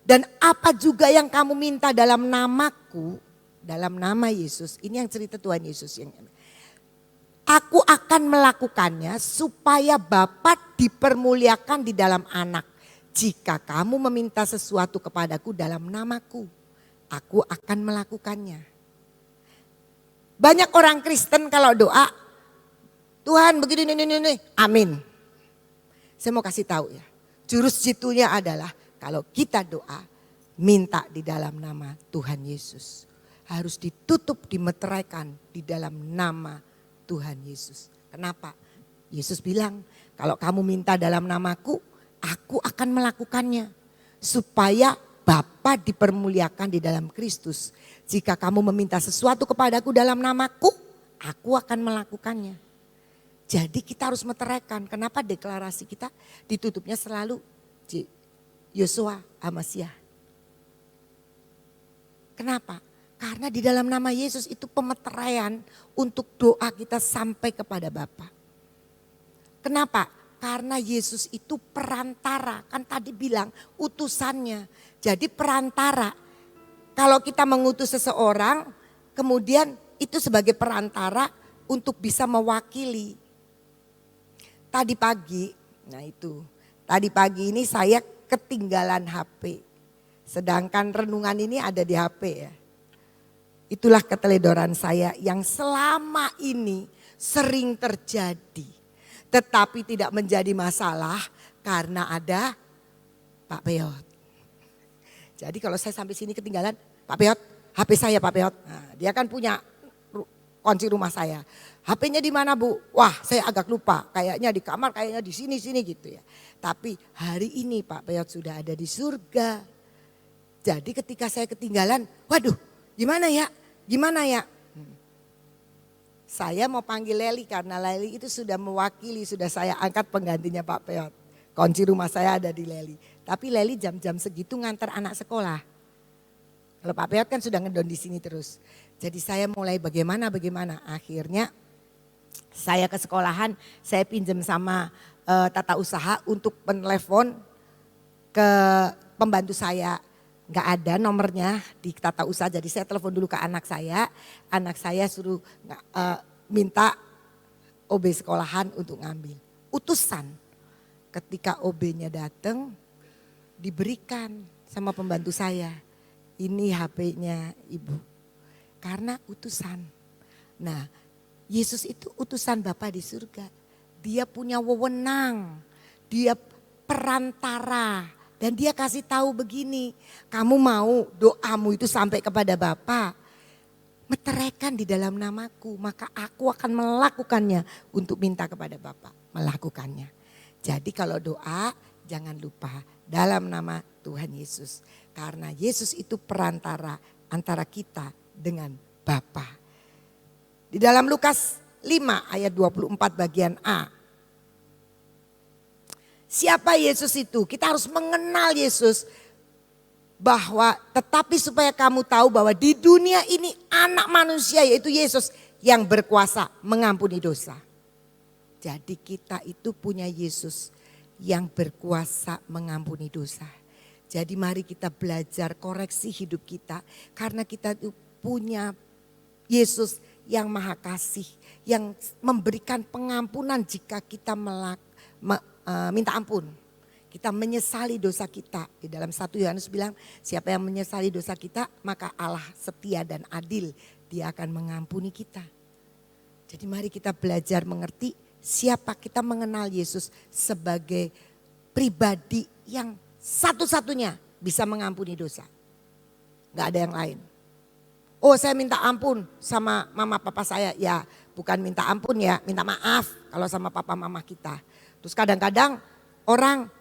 Dan apa juga yang kamu minta dalam namaku, dalam nama Yesus, ini yang cerita Tuhan Yesus yang aku akan melakukannya supaya Bapa dipermuliakan di dalam anak. Jika kamu meminta sesuatu kepadaku dalam namaku, aku akan melakukannya. Banyak orang Kristen kalau doa, Tuhan begini, ini, amin. Saya mau kasih tahu ya, jurus jitunya adalah kalau kita doa, minta di dalam nama Tuhan Yesus. Harus ditutup, dimeteraikan di dalam nama Tuhan Yesus. Kenapa? Yesus bilang, kalau kamu minta dalam namaku, aku akan melakukannya. Supaya Bapa dipermuliakan di dalam Kristus. Jika kamu meminta sesuatu kepadaku dalam namaku, aku akan melakukannya. Jadi kita harus meteraikan. Kenapa deklarasi kita ditutupnya selalu Yosua Amasiah. Kenapa? Karena di dalam nama Yesus itu pemeteraian untuk doa kita sampai kepada Bapa. Kenapa? Karena Yesus itu perantara. Kan tadi bilang utusannya. Jadi perantara. Kalau kita mengutus seseorang, kemudian itu sebagai perantara untuk bisa mewakili. Tadi pagi ini saya ketinggalan HP. Sedangkan renungan ini ada di HP ya. Itulah keteledoran saya yang selama ini sering terjadi. Tetapi tidak menjadi masalah karena ada Pak Peot. Jadi kalau saya sampai sini ketinggalan, Pak Peot, HP saya Pak Peot. Nah, dia kan punya kunci rumah saya. HP-nya di mana Bu? Wah saya agak lupa, kayaknya di kamar, kayaknya di sini gitu ya. Tapi hari ini Pak Peot sudah ada di surga. Jadi ketika saya ketinggalan, waduh gimana ya? Saya mau panggil Leli karena Leli itu sudah mewakili, sudah saya angkat penggantinya Pak Peot. Kunci rumah saya ada di Leli. Tapi Leli jam-jam segitu ngantar anak sekolah. Kalau Pak Peot kan sudah ngedon di sini terus. Jadi saya mulai bagaimana. Akhirnya saya ke sekolahan, saya pinjam sama tata usaha untuk menelepon ke pembantu saya. Gak ada nomornya di tata usaha, jadi saya telepon dulu ke anak saya suruh minta OB sekolahan untuk ngambil. Utusan, ketika OB-nya datang diberikan sama pembantu saya. Ini HP-nya Ibu, karena utusan. Nah Yesus itu utusan Bapa di surga. Dia punya wewenang, dia perantara. Dan dia kasih tahu begini, kamu mau doamu itu sampai kepada Bapa, meteraikan di dalam namaku, maka aku akan melakukannya untuk minta kepada Bapa, melakukannya. Jadi kalau doa jangan lupa dalam nama Tuhan Yesus. Karena Yesus itu perantara antara kita dengan Bapa. Di dalam Lukas 5 ayat 24 bagian A. Siapa Yesus itu? Kita harus mengenal Yesus. Bahwa tetapi supaya kamu tahu bahwa di dunia ini anak manusia yaitu Yesus yang berkuasa mengampuni dosa. Jadi kita itu punya Yesus yang berkuasa mengampuni dosa. Jadi mari kita belajar koreksi hidup kita. Karena kita itu punya Yesus yang maha kasih. Yang memberikan pengampunan jika kita minta ampun. Kita menyesali dosa kita. Di dalam 1 Yohanes bilang, siapa yang menyesali dosa kita, maka Allah setia dan adil. Dia akan mengampuni kita. Jadi mari kita belajar mengerti siapa kita mengenal Yesus sebagai pribadi yang satu-satunya bisa mengampuni dosa. Gak ada yang lain. Oh saya minta ampun sama mama papa saya. Ya bukan minta ampun ya, minta maaf kalau sama papa mama kita. Terus kadang-kadang orang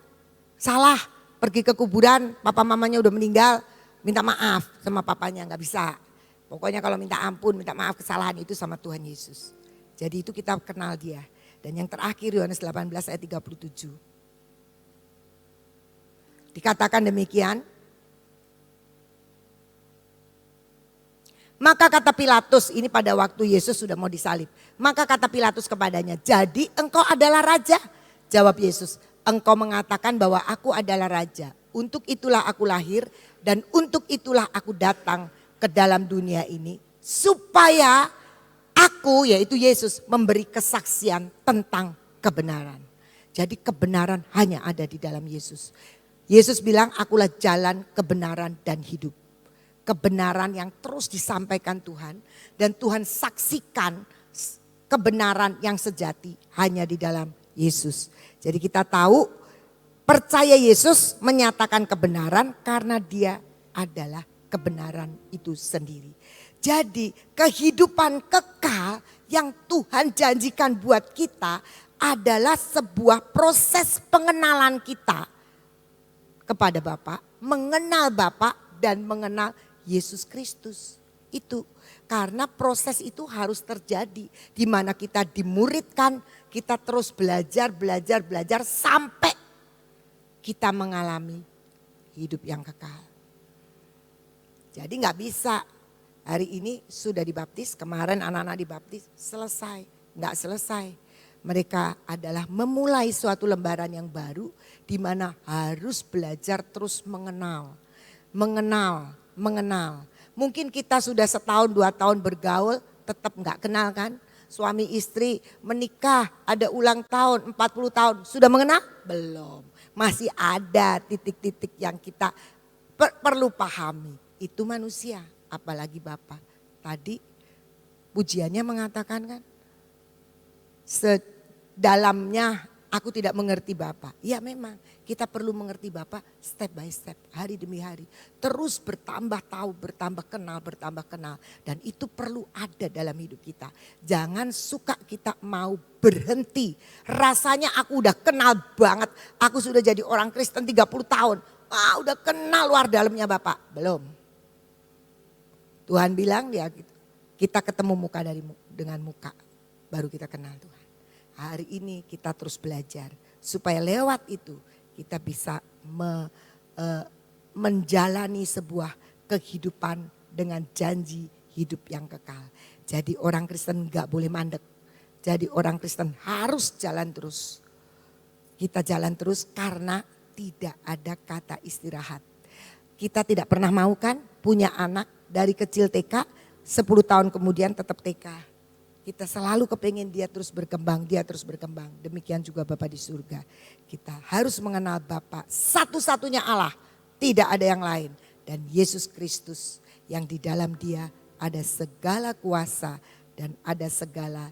salah pergi ke kuburan, papa mamanya udah meninggal, minta maaf sama papanya, gak bisa. Pokoknya kalau minta ampun, minta maaf kesalahan itu sama Tuhan Yesus. Jadi itu kita kenal dia. Dan yang terakhir Yohanes 18 ayat 37. Dikatakan demikian. Maka kata Pilatus, ini pada waktu Yesus sudah mau disalib. Maka kata Pilatus kepadanya, jadi engkau adalah raja. Jawab Yesus, engkau mengatakan bahwa aku adalah raja. Untuk itulah aku lahir dan untuk itulah aku datang ke dalam dunia ini. Supaya aku, yaitu Yesus, memberi kesaksian tentang kebenaran. Jadi kebenaran hanya ada di dalam Yesus. Yesus bilang, akulah jalan, kebenaran, dan hidup. Kebenaran yang terus disampaikan Tuhan. Dan Tuhan saksikan kebenaran yang sejati hanya di dalam Yesus. Jadi kita tahu percaya Yesus menyatakan kebenaran karena dia adalah kebenaran itu sendiri. Jadi kehidupan kekal yang Tuhan janjikan buat kita adalah sebuah proses pengenalan kita kepada Bapa, mengenal Bapa dan mengenal Yesus Kristus. Itu karena proses itu harus terjadi di mana kita dimuridkan, kita terus belajar sampai kita mengalami hidup yang kekal. Jadi nggak bisa hari ini sudah dibaptis, kemarin anak-anak dibaptis, selesai. Nggak selesai. Mereka adalah memulai suatu lembaran yang baru di mana harus belajar terus mengenal. Mungkin kita sudah setahun 2 tahun bergaul tetap nggak kenal kan. Suami istri menikah ada ulang tahun 40 tahun sudah mengenal? Belum. Masih ada titik-titik yang kita perlu pahami. Itu manusia apalagi Bapa. Tadi pujiannya mengatakan kan. Dalamnya aku tidak mengerti Bapa. Ya memang kita perlu mengerti Bapa step by step, hari demi hari. Terus bertambah tahu, bertambah kenal. Dan itu perlu ada dalam hidup kita. Jangan suka kita mau berhenti. Rasanya aku udah kenal banget. Aku sudah jadi orang Kristen 30 tahun. Udah kenal luar dalamnya Bapa. Belum. Tuhan bilang ya kita ketemu muka dengan muka. Baru kita kenal Tuhan. Hari ini kita terus belajar supaya lewat itu kita bisa menjalani sebuah kehidupan dengan janji hidup yang kekal. Jadi orang Kristen gak boleh mandek. Jadi orang Kristen harus jalan terus. Kita jalan terus karena tidak ada kata istirahat. Kita tidak pernah mau kan punya anak dari kecil TK 10 tahun kemudian tetap TK. Kita selalu kepengen dia terus berkembang. Demikian juga Bapa di surga. Kita harus mengenal Bapa satu-satunya Allah. Tidak ada yang lain. Dan Yesus Kristus yang di dalam dia ada segala kuasa dan ada segala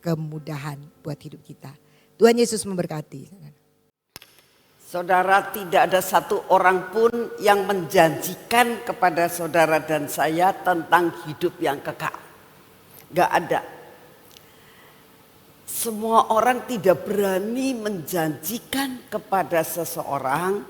kemudahan buat hidup kita. Tuhan Yesus memberkati. Saudara, tidak ada satu orang pun yang menjanjikan kepada saudara dan saya tentang hidup yang kekal. Gak ada. Semua orang tidak berani menjanjikan kepada seseorang.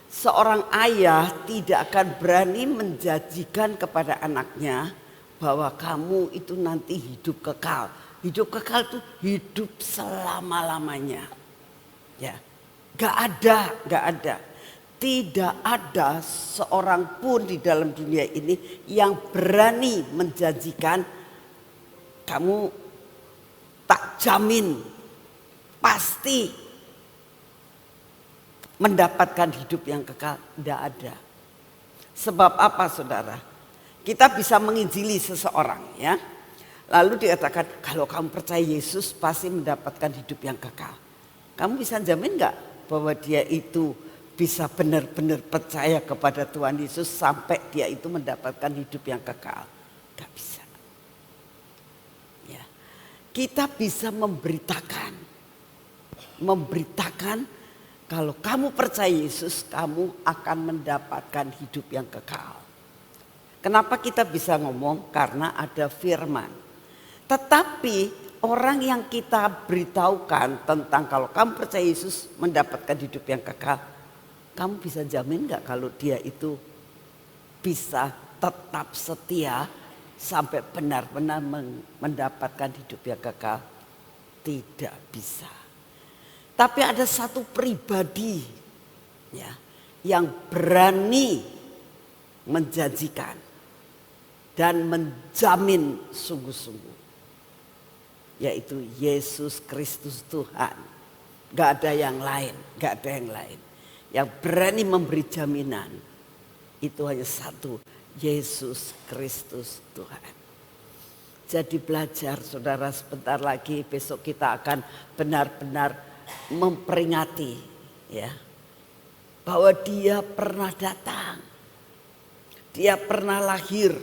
Seorang ayah tidak akan berani menjanjikan kepada anaknya bahwa kamu itu nanti hidup kekal. Hidup kekal itu hidup selama-lamanya. Ya, gak ada. Tidak ada seorang pun di dalam dunia ini yang berani menjanjikan kamu tak jamin pasti mendapatkan hidup yang kekal. Tidak ada. Sebab apa saudara? Kita bisa menginjili seseorang ya. Lalu dikatakan kalau kamu percaya Yesus pasti mendapatkan hidup yang kekal. Kamu bisa jamin gak bahwa dia itu bisa benar-benar percaya kepada Tuhan Yesus sampai dia itu mendapatkan hidup yang kekal? Gak bisa. Kita bisa memberitakan kalau kamu percaya Yesus, kamu akan mendapatkan hidup yang kekal. Kenapa kita bisa ngomong? Karena ada firman. Tetapi orang yang kita beritahukan tentang kalau kamu percaya Yesus mendapatkan hidup yang kekal, kamu bisa jamin gak kalau dia itu bisa tetap setia sampai benar-benar mendapatkan hidup yang kekal? Tidak bisa. Tapi ada satu pribadi ya, yang berani menjanjikan dan menjamin sungguh-sungguh, yaitu Yesus Kristus Tuhan. Gak ada yang lain, gak ada yang lain. Yang berani memberi jaminan itu hanya satu, Yesus Kristus Tuhan. Jadi belajar saudara, sebentar lagi besok kita akan benar-benar memperingati ya, bahwa dia pernah datang, dia pernah lahir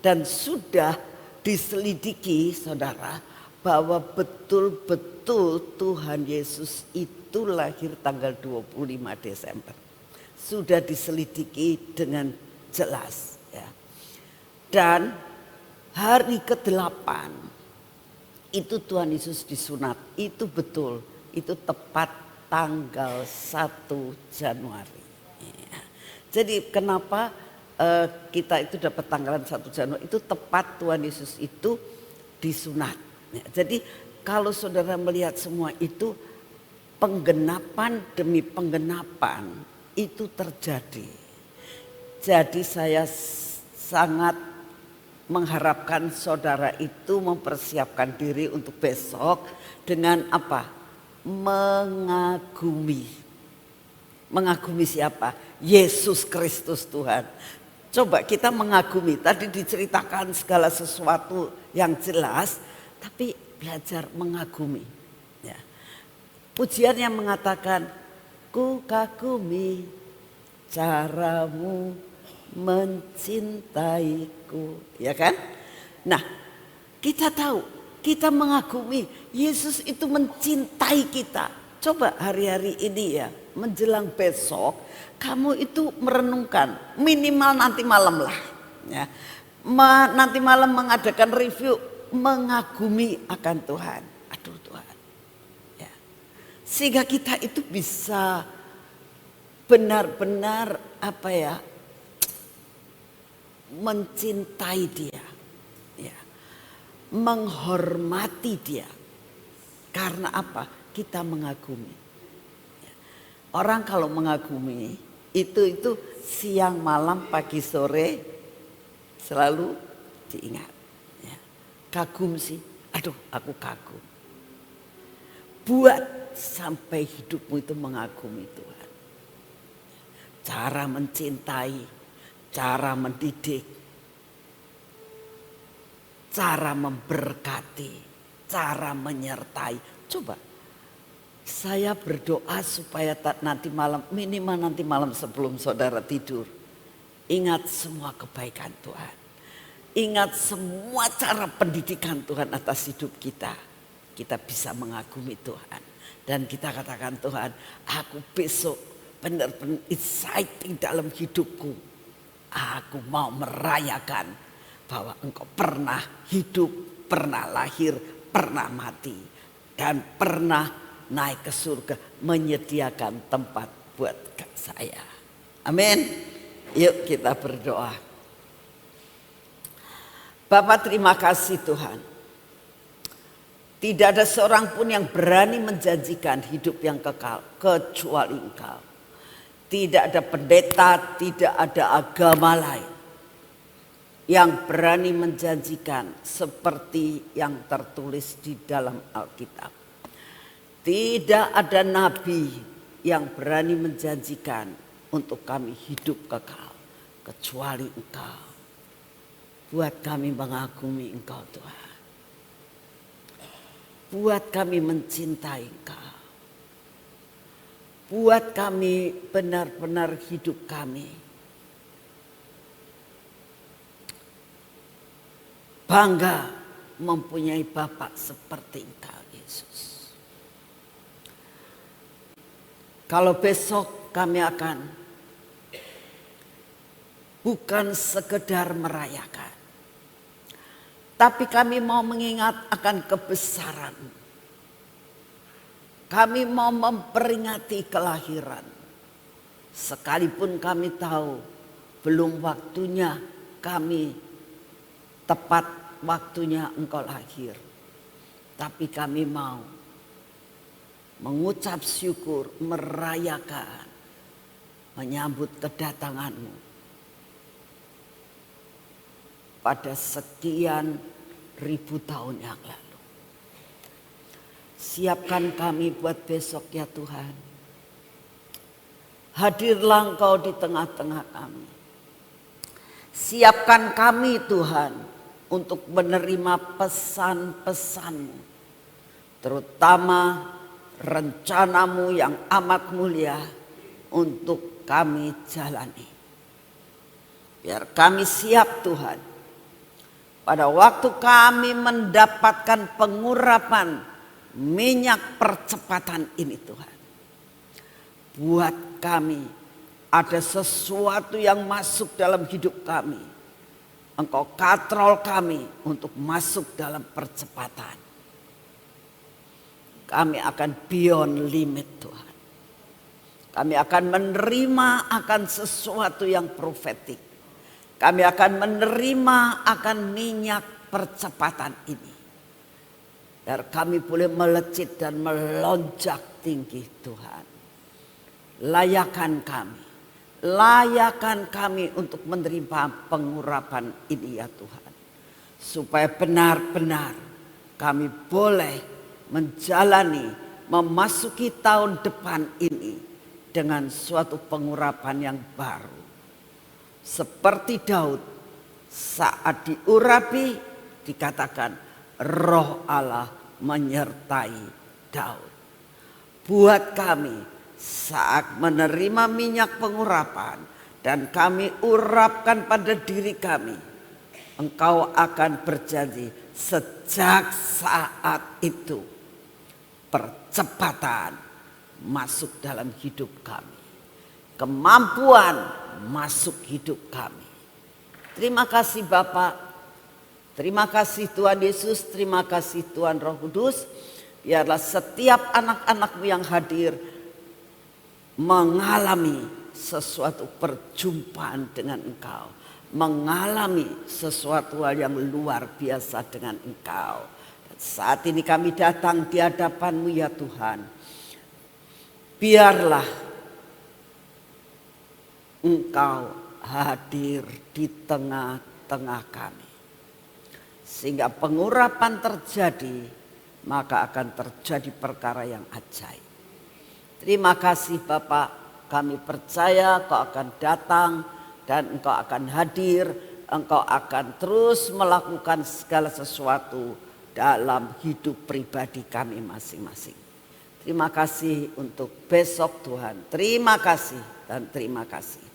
dan sudah diselidiki saudara, bahwa betul-betul Tuhan Yesus itu lahir tanggal 25 Desember. Sudah diselidiki dengan jelas ya. Dan hari ke-8 itu Tuhan Yesus disunat. Itu betul, itu tepat tanggal 1 Januari. Ya. Jadi kenapa kita itu dapat tanggalan 1 Januari, itu tepat Tuhan Yesus itu disunat. Ya, jadi kalau saudara melihat semua itu, penggenapan demi penggenapan itu terjadi. Jadi saya sangat mengharapkan saudara itu mempersiapkan diri untuk besok dengan apa? Mengagumi. Mengagumi siapa? Yesus Kristus Tuhan. Coba kita mengagumi, tadi diceritakan segala sesuatu yang jelas, tapi belajar mengagumi. Ya. Pujian yang mengatakan, ku kagumi caramu mencintaiku, ya kan? Nah, kita tahu, kita mengagumi Yesus itu mencintai kita. Coba hari-hari ini ya, menjelang besok, kamu itu merenungkan, minimal nanti malam lah, ya. Nanti malam mengadakan review, mengagumi akan Tuhan. Aduh Tuhan, ya. Sehingga kita itu bisa benar-benar apa ya, mencintai dia, ya, menghormati dia. Karena apa? Kita mengagumi. Ya. Orang kalau mengagumi itu siang malam pagi sore selalu diingat. Ya. Kagum sih, aduh aku kagum. Buat sampai hidupmu itu mengagumi Tuhan. Cara mencintai, cara mendidik, cara memberkati, cara menyertai. Coba saya berdoa supaya nanti malam, minimal nanti malam sebelum saudara tidur, ingat semua kebaikan Tuhan. Ingat semua cara pendidikan Tuhan atas hidup kita. Kita bisa mengagumi Tuhan. Dan kita katakan, Tuhan, aku besok benar-benar exciting dalam hidupku. Aku mau merayakan bahwa Engkau pernah hidup, pernah lahir, pernah mati, dan pernah naik ke surga menyediakan tempat buat saya. Amin. Yuk kita berdoa. Bapa, terima kasih Tuhan. Tidak ada seorang pun yang berani menjanjikan hidup yang kekal kecuali Engkau. Tidak ada pendeta, tidak ada agama lain yang berani menjanjikan seperti yang tertulis di dalam Alkitab. Tidak ada nabi yang berani menjanjikan untuk kami hidup kekal kecuali Engkau. Buat kami mengagumi Engkau Tuhan. Buat kami mencintai Engkau. Buat kami benar-benar hidup kami bangga mempunyai Bapa seperti Engkau Yesus. Kalau besok kami akan bukan sekedar merayakan, tapi kami mau mengingat akan kebesaran. Kami mau memperingati kelahiran. Sekalipun kami tahu belum waktunya kami tepat waktunya Engkau lahir. Tapi kami mau mengucap syukur, merayakan, menyambut kedatangan-Mu. Pada sekian ribu tahun yang lalu. Siapkan kami buat besok ya Tuhan. Hadirlah Engkau di tengah-tengah kami. Siapkan kami Tuhan untuk menerima pesan-pesan-Mu, terutama rencana-Mu yang amat mulia untuk kami jalani. Biar kami siap Tuhan. Pada waktu kami mendapatkan pengurapan minyak percepatan ini Tuhan. Buat kami ada sesuatu yang masuk dalam hidup kami. Engkau katrol kami untuk masuk dalam percepatan. Kami akan beyond limit Tuhan. Kami akan menerima akan sesuatu yang profetik. Kami akan menerima akan minyak percepatan ini. Biar kami boleh melejit dan melonjak tinggi Tuhan. Layakan kami untuk menerima pengurapan ini ya Tuhan. Supaya benar-benar kami boleh menjalani, memasuki tahun depan ini dengan suatu pengurapan yang baru. Seperti Daud saat diurapi dikatakan Roh Allah menyertai Daud. Buat kami saat menerima minyak pengurapan dan kami urapkan pada diri kami, Engkau akan berjanji sejak saat itu percepatan masuk dalam hidup kami, kemampuan masuk hidup kami. Terima kasih Bapak, terima kasih Tuhan Yesus, terima kasih Tuhan Roh Kudus. Biarlah setiap anak-anak-Mu yang hadir mengalami sesuatu perjumpaan dengan Engkau, mengalami sesuatu hal yang luar biasa dengan Engkau. Dan saat ini kami datang di hadapan-Mu ya Tuhan. Biarlah Engkau hadir di tengah-tengah kami. Sehingga pengurapan terjadi, maka akan terjadi perkara yang ajaib. Terima kasih Bapak, kami percaya Engkau akan datang dan Engkau akan hadir. Engkau akan terus melakukan segala sesuatu dalam hidup pribadi kami masing-masing. Terima kasih untuk besok Tuhan. Terima kasih dan terima kasih.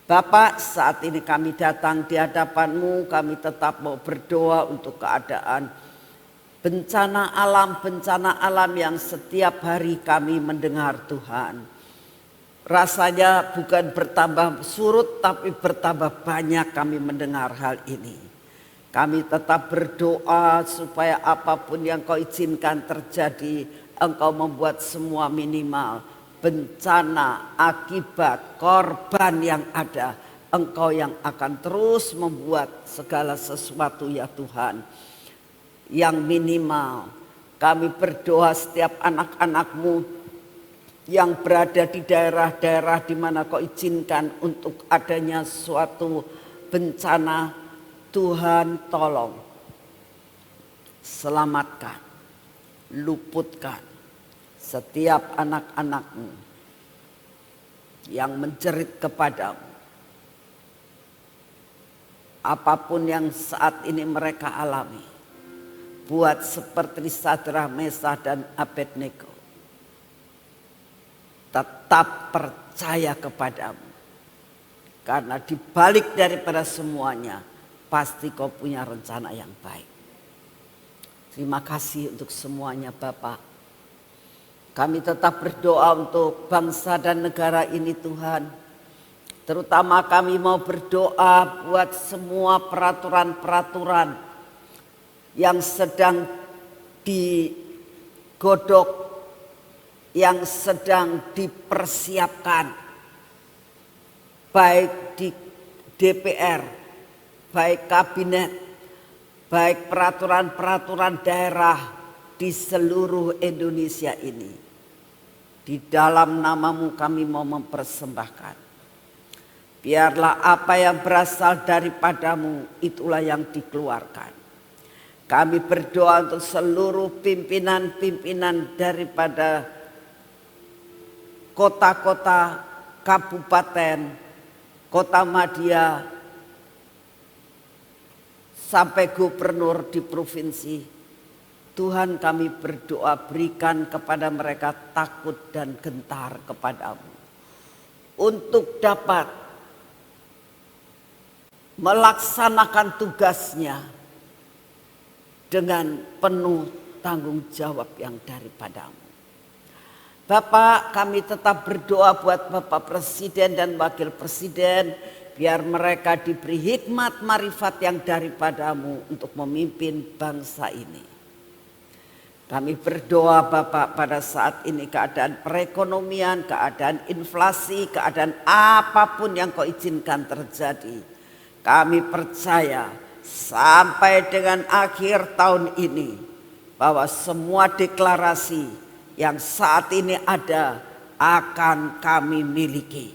Bapak, saat ini kami datang di hadapan-Mu, kami tetap mau berdoa untuk keadaan bencana alam yang setiap hari kami mendengar Tuhan. Rasanya bukan bertambah surut tapi bertambah banyak kami mendengar hal ini. Kami tetap berdoa supaya apapun yang Kau izinkan terjadi, Engkau membuat semua minimal. Bencana, akibat, korban yang ada, Engkau yang akan terus membuat segala sesuatu ya Tuhan. Yang minimal, kami berdoa setiap anak-anak-Mu yang berada di daerah-daerah di mana Kau izinkan untuk adanya suatu bencana. Tuhan tolong selamatkan, luputkan setiap anak-anak-Mu yang menjerit kepadamu. Apapun yang saat ini mereka alami, buat seperti Sadrak, Mesak dan Abednego. Tetap percaya kepadamu. Karena dibalik daripada semuanya, pasti Kau punya rencana yang baik. Terima kasih untuk semuanya Bapak. Kami tetap berdoa untuk bangsa dan negara ini Tuhan. Terutama kami mau berdoa buat semua peraturan-peraturan yang sedang digodok, yang sedang dipersiapkan, baik di DPR, baik kabinet, baik peraturan-peraturan daerah di seluruh Indonesia ini. Di dalam nama-Mu kami mau mempersembahkan. Biarlah apa yang berasal daripada-Mu itulah yang dikeluarkan. Kami berdoa untuk seluruh pimpinan-pimpinan daripada kota-kota, kabupaten, kota madya, sampai gubernur di provinsi. Tuhan, kami berdoa berikan kepada mereka takut dan gentar kepadamu, untuk dapat melaksanakan tugasnya dengan penuh tanggung jawab yang daripadamu. Bapak, kami tetap berdoa buat Bapak Presiden dan Wakil Presiden, biar mereka diberi hikmat marifat yang daripadamu untuk memimpin bangsa ini. Kami berdoa Bapak, pada saat ini keadaan perekonomian, keadaan inflasi, keadaan apapun yang kau izinkan terjadi, kami percaya sampai dengan akhir tahun ini bahwa semua deklarasi yang saat ini ada akan kami miliki,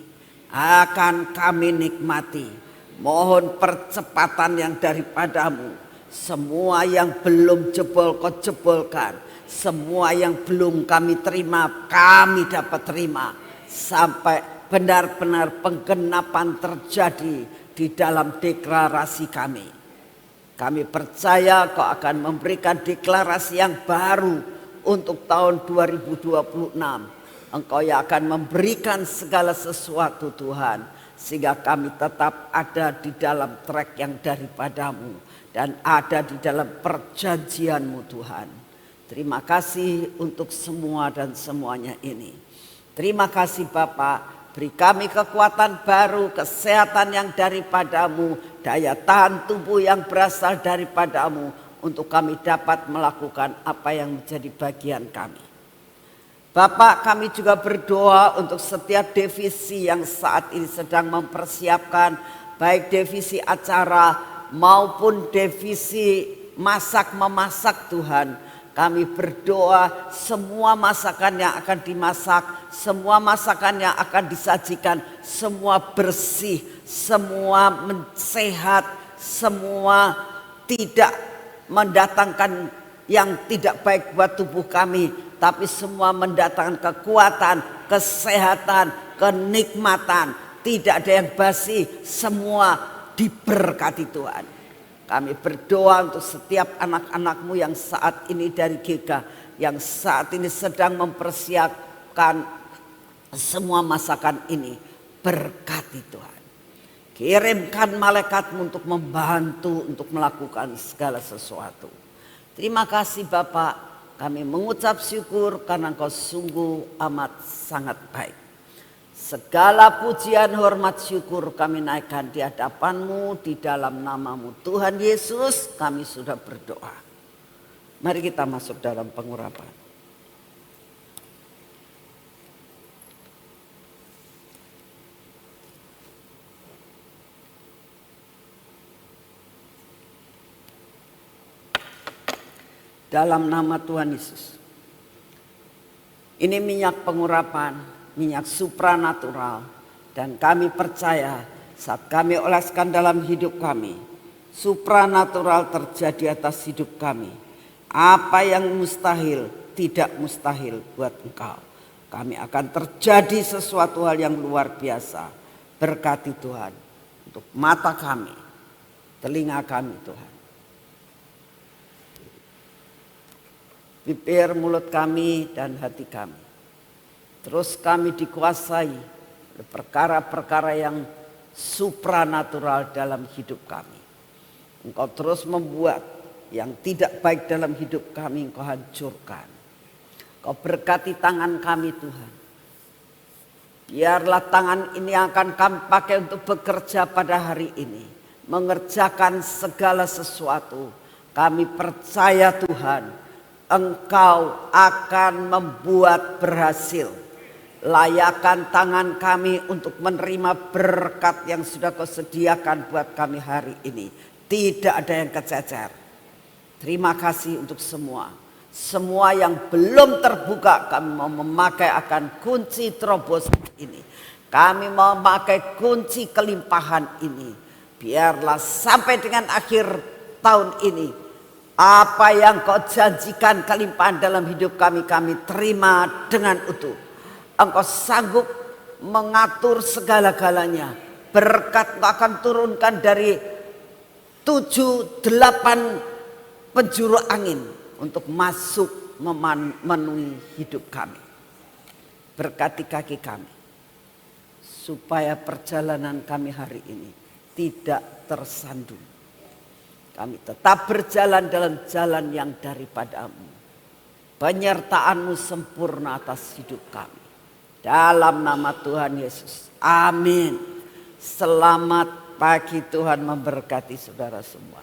akan kami nikmati. Mohon percepatan yang daripadamu. Semua yang belum jebol kau jebolkan, semua yang belum kami terima kami dapat terima, sampai benar-benar penggenapan terjadi di dalam deklarasi kami. Kami percaya kau akan memberikan deklarasi yang baru untuk tahun 2026. Engkau yang akan memberikan segala sesuatu Tuhan, sehingga kami tetap ada di dalam track yang daripadamu dan ada di dalam perjanjianmu Tuhan. Terima kasih untuk semua dan semuanya ini. Terima kasih Bapak, beri kami kekuatan baru, kesehatan yang daripadamu, daya tahan tubuh yang berasal daripadamu, untuk kami dapat melakukan apa yang menjadi bagian kami. Bapak, kami juga berdoa untuk setiap divisi yang saat ini sedang mempersiapkan, baik divisi acara maupun divisi masak-memasak Tuhan. Kami berdoa semua masakan yang akan dimasak, semua masakan yang akan disajikan, semua bersih, semua sehat, semua tidak mendatangkan yang tidak baik buat tubuh kami, tapi semua mendatangkan kekuatan, kesehatan, kenikmatan. Tidak ada yang basi, semua diberkati Tuhan. Kami berdoa untuk setiap anak-anakmu yang saat ini dari GK, yang saat ini sedang mempersiapkan semua masakan ini. Berkati Tuhan. Kirimkan malaikatmu untuk membantu, untuk melakukan segala sesuatu. Terima kasih Bapak, kami mengucap syukur karena Engkau sungguh amat sangat baik. Segala pujian, hormat, syukur kami naikkan di hadapan-Mu, di dalam nama-Mu Tuhan Yesus kami sudah berdoa. Mari kita masuk dalam pengurapan. Dalam nama Tuhan Yesus. Ini minyak pengurapan, minyak supranatural, dan kami percaya saat kami oleskan dalam hidup kami, supranatural terjadi atas hidup kami. Apa yang mustahil tidak mustahil buat Engkau. Kami akan terjadi sesuatu hal yang luar biasa. Berkati Tuhan untuk mata kami, telinga kami Tuhan. Bibir, mulut kami dan hati kami. Terus kami dikuasai oleh perkara-perkara yang supranatural dalam hidup kami. Engkau terus membuat yang tidak baik dalam hidup kami, Engkau hancurkan. Engkau berkati tangan kami Tuhan. Biarlah tangan ini akan kami pakai untuk bekerja pada hari ini. Mengerjakan segala sesuatu. Kami percaya Tuhan, Engkau akan membuat berhasil. Layakan tangan kami untuk menerima berkat yang sudah Kau sediakan buat kami hari ini. Tidak ada yang kececer. Terima kasih untuk semua. Semua yang belum terbuka kami mau memakai akan kunci terobosan ini. Kami mau memakai kunci kelimpahan ini. Biarlah sampai dengan akhir tahun ini Apa yang kau janjikan kelimpahan dalam hidup kami, kami terima dengan utuh. Engkau sanggup mengatur segala-galanya. Berkat Engkau akan turunkan dari 7-8 penjuru angin untuk masuk memenuhi hidup kami. Berkati kaki kami, supaya perjalanan kami hari ini tidak tersandung. Kami tetap berjalan dalam jalan yang daripadamu. Penyertaan-Mu sempurna atas hidup kami. Dalam nama Tuhan Yesus. Amin. Selamat pagi, Tuhan memberkati saudara semua.